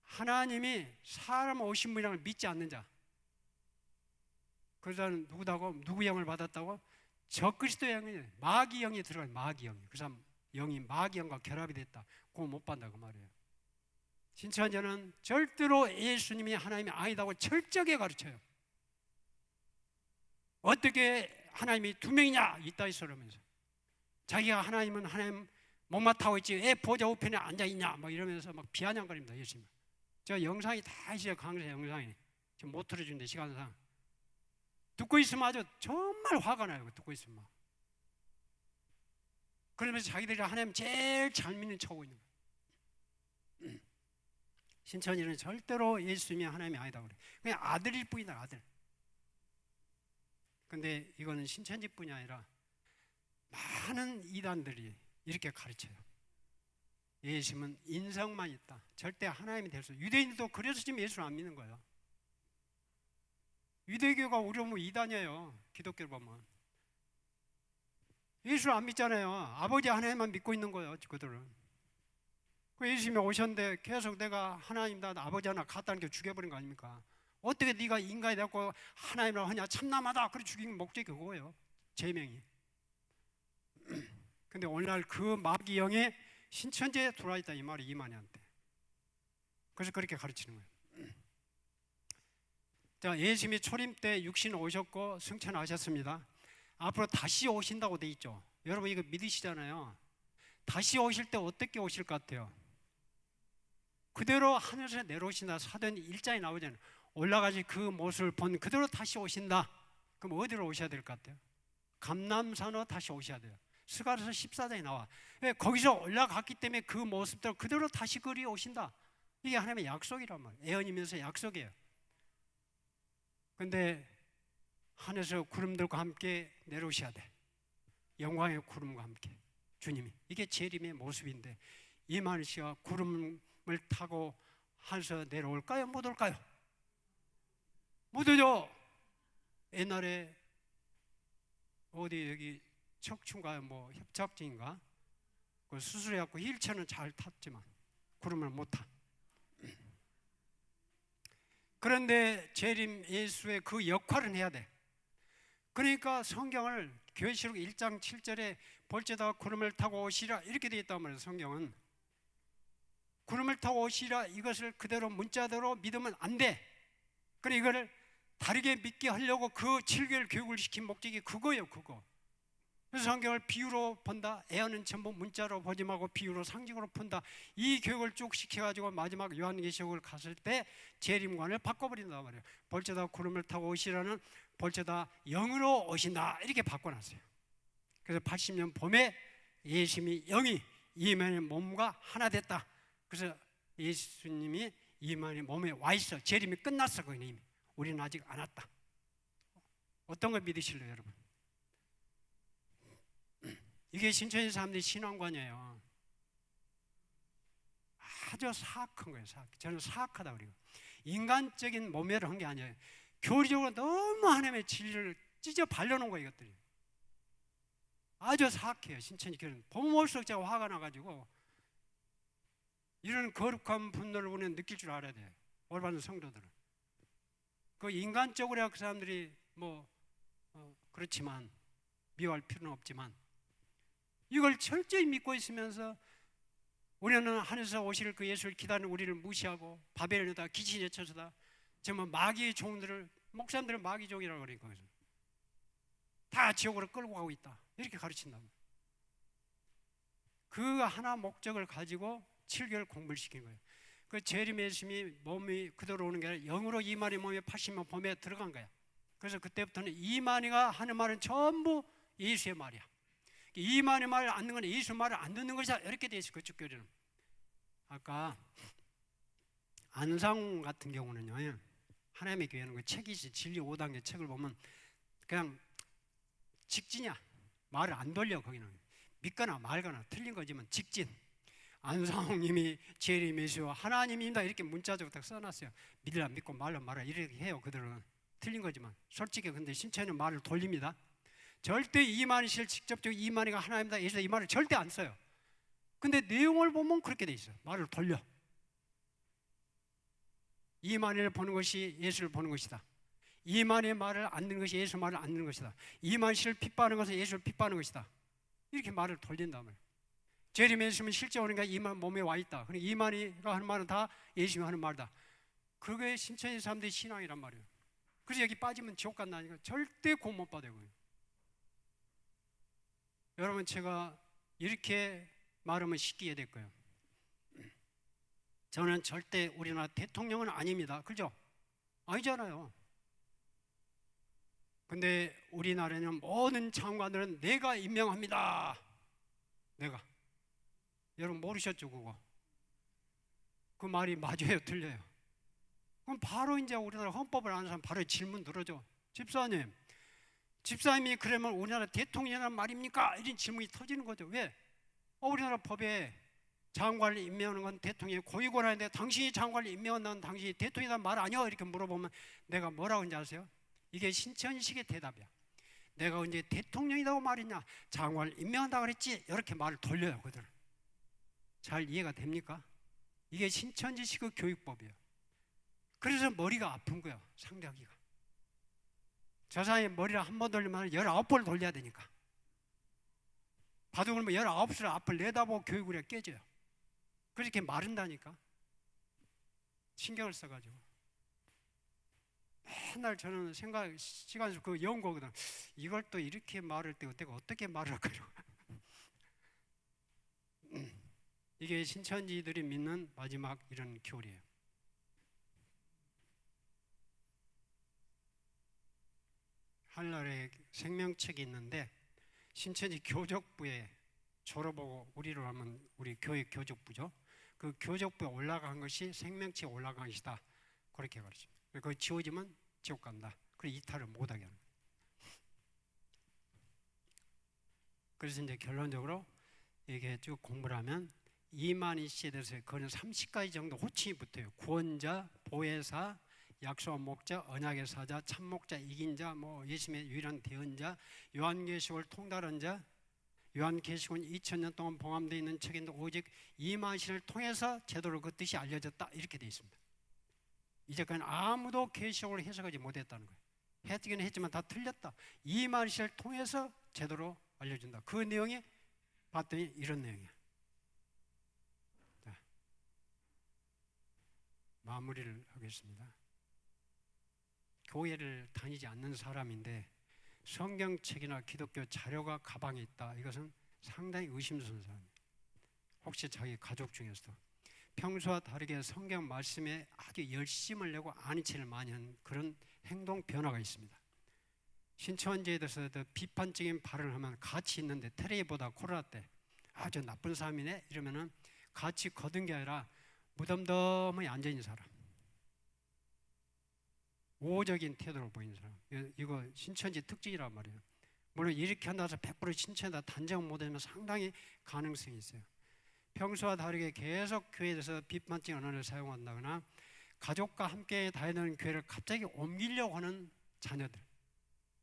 하나님이 사람 오신 분이라는 걸 믿지 않는 자. 그 사람은 누구다고? 누구 영을 받았다고? 적그리스도의 영이, 마귀 영이 들어가요. 마귀 영이. 그 사람 영이 마귀 영과 결합이 됐다. 그거 못 받는다 그 말이에요. 신천지는 절대로 예수님이 하나님이 아니다고 철저하게 가르쳐요. 어떻게 하나님이 두 명이냐 있다 있어 그러면서 자기가 하나님은 하나님 못마타고 있지 왜 보좌 우편에 앉아있냐 막 이러면서 막 비아냥거립니다. 예수님. 저 영상이 다 있어요. 강세 영상이. 지금 못 틀어주는데 시간상 듣고 있으면 아주 정말 화가 나요. 듣고 있으면 그러면서 자기들이 하나님 제일 잘 믿는 척하고 있는 거예요. 신천지는 절대로 예수님이 하나님이 아니다 그래. 그냥 아들일 뿐이다. 아들. 근데 이거는 신천지뿐이 아니라 많은 이단들이 이렇게 가르쳐요. 예수님은 인성만 있다. 절대 하나님이 될 수. 유대인도 그래서 지금 예수를 안 믿는 거예요. 유대교가 우리 보면 이단이에요. 기독교를 보면 예수를 안 믿잖아요. 아버지 하나님만 믿고 있는 거예요. 그들은. 그 예수님이 오셨는데 계속 내가 하나님다 아버지 하나 갖다는 게 죽여버린 거 아닙니까? 어떻게 네가 인간이 되고 하나님이라고 하냐, 참남하다. 그래 죽인 목적이 그거예요. 제명이. 근데 오늘날 그 마귀 영이 신천지에 들어와 있다 이 말이 이만희한테. 그래서 그렇게 가르치는 거예요. 자, 예수님이 초림 때 육신 오셨고 승천하셨습니다. 앞으로 다시 오신다고 돼 있죠. 여러분 이거 믿으시잖아요. 다시 오실 때 어떻게 오실 것 같아요? 그대로 하늘에서 내려오신다. 사도행 1장에 나오잖아요. 올라가신 그 모습을 본 그대로 다시 오신다. 그럼 어디로 오셔야 될 것 같아요? 감람산으로 다시 오셔야 돼요. 스가랴서 14장에 나와. 거기서 올라갔기 때문에 그 모습대로 그대로 다시 그리 오신다. 이게 하나님의 약속이란 말이에요. 예언이면서 약속이에요. 근데 하늘에서 구름들과 함께 내려오셔야 돼. 영광의 구름과 함께 주님이. 이게 재림의 모습인데 이만희 씨가 구름을 타고 하늘에서 내려올까요? 못 올까요? 못 오죠. 옛날에 어디 여기 척추인가 뭐 협착증인가 그 수술해갖고 휠체어는 잘 탔지만 구름을 못 타. 그런데 재림 예수의 그 역할은 해야 돼. 그러니까 성경을 계시록 1장 7절에 볼지어다 구름을 타고 오시리라 이렇게 되어 있단 말이에요. 성경은 구름을 타고 오시리라 이것을 그대로 문자대로 믿으면 안 돼. 그래 이거를 다르게 믿게 하려고 그 7개월 교육을 시킨 목적이 그거예요. 그거. 그래서 성경을 비유로 본다. 애어는 전부 문자로 보지 말고 비유로 상징으로 푼다. 이 교육을 쭉 시켜가지고 마지막 요한계시록을 갔을 때 재림관을 바꿔버린단 말이에요. 볼지어다 구름을 타고 오시라는 볼지어다 영으로 오신다 이렇게 바꿔놨어요. 그래서 80년 봄에 예수님이 영이 이만희 몸과 하나 됐다. 그래서 예수님이 이만희 몸에 와 있어. 재림이 끝났어. 그건 이미. 우리는 아직 안 왔다. 어떤 걸 믿으실래요, 여러분? 이게 신천지 사람들이 신앙관이에요. 아주 사악한 거예요. 사악. 저는 사악하다 그래요. 인간적인 모멸을 한 게 아니에요. 교리적으로 너무 하나님의 진리를 찢어 발려놓은 거예요. 이것들이 아주 사악해요. 신천지 교회는 보면 볼수록 제가 화가 나가지고 이런 거룩한 분노를 우리는 느낄 줄 알아야 돼요. 올바른 성도들은. 그 인간적으로 그 사람들이 뭐 그렇지만 미워할 필요는 없지만 이걸 철저히 믿고 있으면서 우리는 하늘에서 오실 그 예수를 기다리는 우리를 무시하고 바벨론에다 귀신에 쳐서다 정말 마귀의 종들을 목사님들은 마귀 종이라고 그러니까 다 지옥으로 끌고 가고 있다 이렇게 가르친다. 그 하나 목적을 가지고 7개월 공부를 시킨 거예요. 그 재림 예수님이 몸이 그대로 오는 게 아니라 영으로 이만희 몸에 80만 봄에 들어간 거야. 그래서 그때부터는 이만희가 하는 말은 전부 예수의 말이야. 이만희 말을 안 듣는 건 예수 말을 안 듣는 것이다 이렇게 돼 있어요. 그쪽 교리는. 아까 안상훈 같은 경우는요, 하나님의 교회는 그 책이 있어요. 진리 5단계 책을 보면 그냥 직진이야. 말을 안 돌려. 거기는 믿거나 말거나 틀린 거지만 직진. 안상홍님이 재림 예수 하나님입니다 이렇게 문자적으로 딱 써놨어요. 믿으라 믿고 말라 말라 이렇게 해요. 그들은 틀린 거지만 솔직히 근데 신천지는 말을 돌립니다. 절대 이만희 씨를 직접적으로 이만희가 하나님이다 예수다 이 말을 절대 안 써요. 근데 내용을 보면 그렇게 돼 있어요. 말을 돌려. 이만희를 보는 것이 예수를 보는 것이다. 이만희의 말을 안 듣는 것이 예수 말을 안 듣는 것이다. 이만희 씨를 핍박하는 것은 예수를 핍박하는 것이다. 이렇게 말을 돌린단 말이에요. 재림 예수님은 실제 오니까 이만 몸에 와 있다. 그러니까 이만희가 하는 말은 다 예수님이 하는 말이다. 그게 신천지 사람들의 신앙이란 말이에요. 그래서 여기 빠지면 지옥 간다니까 절대 구원 못 받아요. 여러분 제가 이렇게 말하면 쉽게 이해될 거예요. 저는 절대 우리나라 대통령은 아닙니다. 그죠? 아니잖아요. 근데 우리나라는 모든 장관들은 내가 임명합니다. 내가. 여러분 모르셨죠 그거? 그 말이 맞아요 틀려요? 그럼 바로 이제 우리나라 헌법을 아는 사람 바로 질문 들어줘. 집사님이 그러면 우리나라 대통령이란 말입니까? 이런 질문이 터지는 거죠. 왜? 우리나라 법에 장관을 임명하는 건 대통령이 고위권한데 당신이 장관을 임명한다는 당신이 대통령이다 말 아니야? 이렇게 물어보면 내가 뭐라고 하는지 아세요? 이게 신천지식의 대답이야. 내가 언제 대통령이라고 말했냐? 장관을 임명한다 그랬지? 이렇게 말을 돌려요, 그들. 잘 이해가 됩니까? 이게 신천지식의 교육법이에요. 그래서 머리가 아픈 거예요, 상대하기가. 저 사람이 머리를 한 번 돌리면 19번을 돌려야 되니까. 바둑을 뭐 19수를 앞을 내다보고 교육을 해 깨져요. 그렇게 마른다니까. 신경을 써가지고. 맨날 저는 시간에서 그 연구거든. 이걸 또 이렇게 말할 때 내가 어떻게 말을 할까요? 이게 신천지들이 믿는 마지막 이런 교리예요. 한날에 생명책이 있는데 신천지 교적부에 졸업하고 우리로 하면 우리 교회 교적부죠. 그 교적부에 올라간 것이 생명책에 올라간 것이다. 그렇게 가르칩니다. 그거 지워지면 지옥 간다. 그래서 이탈을 못하게 하는 거예요. 그래서 이제 결론적으로 이게 쭉 공부를 하면 이만희 씨에 대해서 그는 30가지 정도 호칭이 붙어요. 구원자, 보혜사, 약속한 목자, 언약의 사자, 참목자, 이긴 자, 뭐 예수님의 유일한 대언자, 요한계시록을 통달한 자, 요한계시록은 2000년 동안 봉함되어 있는 책인데 오직 이만희 씨를 통해서 제대로 그 뜻이 알려졌다 이렇게 되어 있습니다. 이제까지 아무도 계시록을 해석하지 못했다는 거예요. 해석은 했지만 다 틀렸다. 이만희 씨를 통해서 제대로 알려준다. 그 내용이 봤더니 이런 내용이야. 자, 마무리를 하겠습니다. 교회를 다니지 않는 사람인데 성경책이나 기독교 자료가 가방에 있다. 이것은 상당히 의심스러운 사람이에요. 혹시 자기 가족 중에서도 평소와 다르게 성경 말씀에 아주 열심을 내고 안이치를 많이 하는 그런 행동 변화가 있습니다. 신천지에 대해서 비판적인 발언을 하면 같이 있는데 테레비보다 코로나 때 아주 나쁜 사람이네 이러면은 같이 거둔 게 아니라 무덤덤히 앉아있는 사람, 우호적인 태도를 보이는 사람, 이거 신천지 특징이란 말이에요. 물론 이렇게 한다고 해서 100% 신천지다 단정 못하면 상당히 가능성이 있어요. 평소와 다르게 계속 교회에 대해서 비판적인 언어를 사용한다거나 가족과 함께 다니는 교회를 갑자기 옮기려고 하는 자녀들,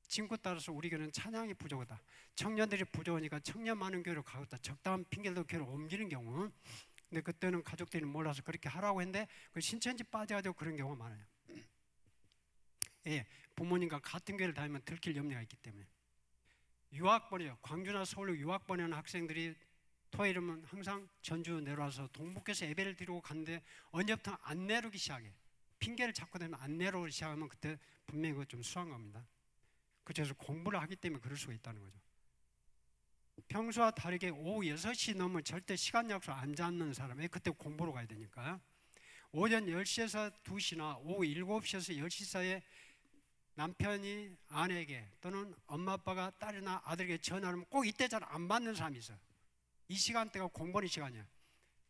친구 따라서 우리 교회는 찬양이 부족하다, 청년들이 부족하니까 청년 많은 교회로 가겠다, 적당한 핑계로 교회를 옮기는 경우. 근데 그때는 가족들이 몰라서 그렇게 하라고 했는데 그 신천지 빠져가지고 그런 경우가 많아요. 예, 부모님과 같은 교회를 다니면 들킬 염려가 있기 때문에. 유학번이요. 광주나 서울로 유학 보내는 학생들이 토요일이면 항상 전주 내려와서 동북에서 예배를 드리고 갔는데 언제부터 안 내려오기 시작해. 핑계를 잡고 되면 안 내려오기 시작하면 그때 분명히 그거 좀 수한 겁니다. 그래서 공부를 하기 때문에 그럴 수가 있다는 거죠. 평소와 다르게 오후 6시 넘으면 절대 시간 약속 안 잡는 사람이 그때 공부로 가야 되니까 오전 10시에서 2시나 오후 7시에서 10시 사이에 남편이 아내에게 또는 엄마 아빠가 딸이나 아들에게 전화를 하면 꼭 이때 잘 안 받는 사람이 있어요. 이 시간대가 공부하는 시간이야.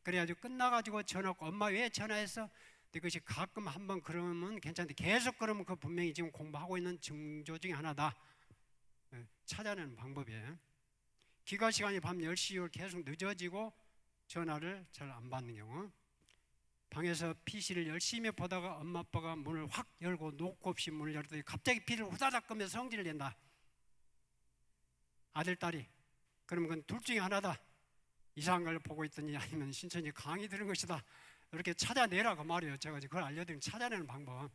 그래가지고 끝나가지고 전화하고 엄마 왜 전화했어? 그것이 가끔 한번 그러면 괜찮은데 계속 그러면 그 분명히 지금 공부하고 있는 징조 중에 하나다. 찾아내는 방법이에요. 기가 시간이 밤 10시 이후 계속 늦어지고 전화를 잘 안 받는 경우, 방에서 PC를 열심히 보다가 엄마 아빠가 문을 확 열고 놓고 없이 문을 열더니 갑자기 피를 후다닥 끄면서 성질을 낸다. 아들, 딸이. 그러면 그건 둘 중에 하나다. 이상한 걸 보고 있더니 아니면 신천지 강의 들은 것이다. 이렇게 찾아내라고 말이에요. 제가 그걸 알려드리면 찾아내는 방법.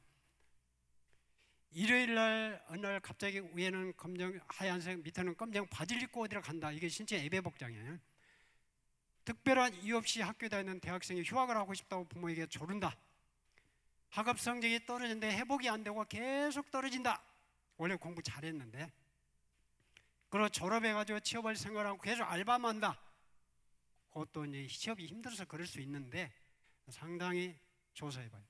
일요일날 어느 날 갑자기 위에는 검정 하얀색 밑에는 검정 바지를 입고 어디로 간다. 이게 신체 예배 복장이에요. 특별한 이유 없이 학교에 다니는 대학생이 휴학을 하고 싶다고 부모에게 조른다. 학업 성적이 떨어지는데 회복이 안 되고 계속 떨어진다. 원래 공부 잘했는데. 그리고 졸업해가지고 취업할 생각을 하고 계속 알바만 한다. 그것도 이제 취업이 힘들어서 그럴 수 있는데 상당히 조사해봐요.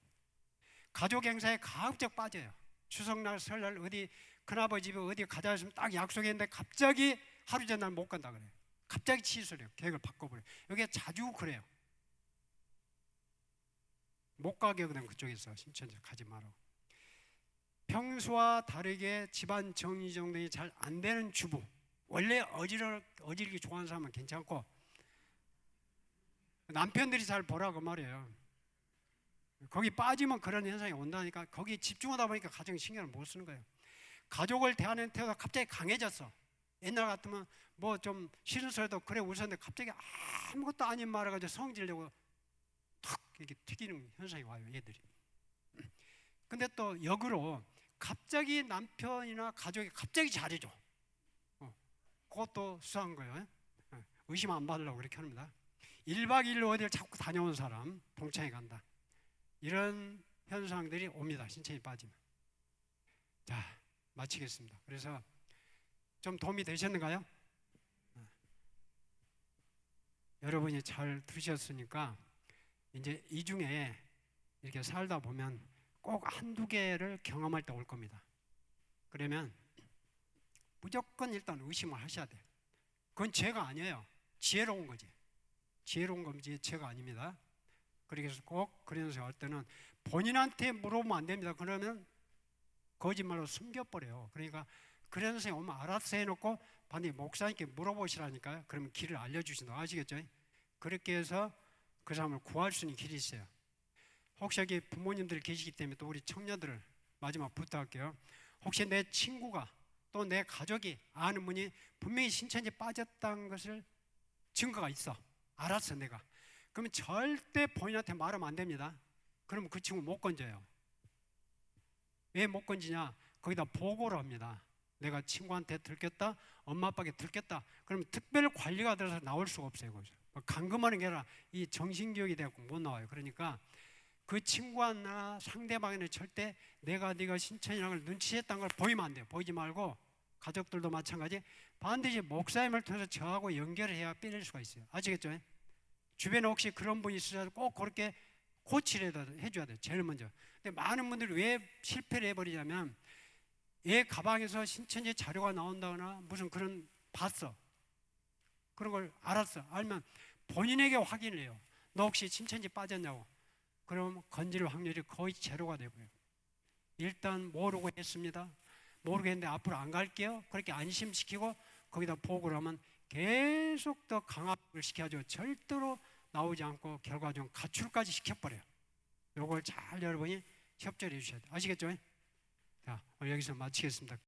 가족 행사에 가급적 빠져요. 추석날, 설날 어디 큰아버지 집에 어디 가자 했으면 딱 약속했는데 갑자기 하루 전날 못 간다 그래요. 갑자기 취소를 해요. 계획을 바꿔버려요. 이게 자주 그래요. 못 가게 그냥 그쪽에서 신천지 가지 말라고. 평소와 다르게 집안 정리정돈이 잘 안 되는 주부, 원래 어지르기 좋아하는 사람은 괜찮고 남편들이 잘 보라고 말이에요. 거기 빠지면 그런 현상이 온다니까. 거기 집중하다 보니까 가정에 신경을 못 쓰는 거예요. 가족을 대하는 태도가 갑자기 강해졌어. 옛날 같으면 뭐 좀 싫은 소리도 그래 웃었는데 갑자기 아무것도 아닌 말을 가지고 성질내고 탁 이렇게 튀기는 현상이 와요, 얘들이. 근데 또 역으로 갑자기 남편이나 가족이 갑자기 잘해줘. 그것도 수상한 거예요. 의심 안 받으려고 그렇게 합니다. 1박 2일로 어디를 자꾸 다녀온 사람 동창회 간다. 이런 현상들이 옵니다. 신천이 빠지면. 자, 마치겠습니다. 그래서 좀 도움이 되셨는가요? 여러분이 잘 들으셨으니까 이제 이 중에 이렇게 살다 보면 꼭 한두 개를 경험할 때 올 겁니다. 그러면 무조건 일단 의심을 하셔야 돼요. 그건 죄가 아니에요. 지혜로운 거지. 지혜로운 거지 죄가 아닙니다. 그래서 꼭 그래서 할 때는 본인한테 물어보면 안 됩니다. 그러면 거짓말로 숨겨버려요. 그러니까 그런 선생님 오면 알아서 해놓고 반드시 목사님께 물어보시라니까요. 그러면 길을 알려주신다고. 아시겠죠? 그렇게 해서 그 사람을 구할 수 있는 길이 있어요. 혹시 여기 부모님들 계시기 때문에 또 우리 청년들을 마지막 부탁할게요. 혹시 내 친구가 또 내 가족이 아는 분이 분명히 신천지에 빠졌다는 것을 증거가 있어. 알았어 내가. 그러면 절대 본인한테 말하면 안 됩니다. 그러면 그 친구 못 건져요. 왜 못 건지냐? 거기다 보고를 합니다. 내가 친구한테 들켰다, 엄마 아빠에게 들켰다. 그러면 특별 관리가 들어서 나올 수가 없어요. 거기서. 감금하는 게 아니라 이 정신교육이 돼갖고 못 나와요. 그러니까 그 친구나 상대방에는 절대 내가 네가 신천이라는 걸 눈치챘다는 걸 보이면 안 돼요. 보이지 말고 가족들도 마찬가지 반드시 목사님을 통해서 저하고 연결을 해야 빼낼 수가 있어요. 아시겠죠? 주변에 혹시 그런 분이 있으셔도 꼭 그렇게 고치를 해줘야 돼요. 제일 먼저. 근데 많은 분들이 왜 실패를 해버리냐면 얘 가방에서 신천지 자료가 나온다거나 무슨 그런 봤어. 그런 걸 알았어. 알면 본인에게 확인을 해요. 너 혹시 신천지 빠졌냐고. 그럼 건질 확률이 거의 제로가 되고요. 일단 모르고 했습니다. 모르겠는데 앞으로 안 갈게요. 그렇게 안심시키고 거기다 보고를 하면 계속 더 강압을 시켜줘. 절대로 나오지 않고 결과적으로 가출까지 시켜버려요. 요걸 잘 여러분이 협조해 주셔야 돼요. 아시겠죠? 자, 오늘 여기서 마치겠습니다.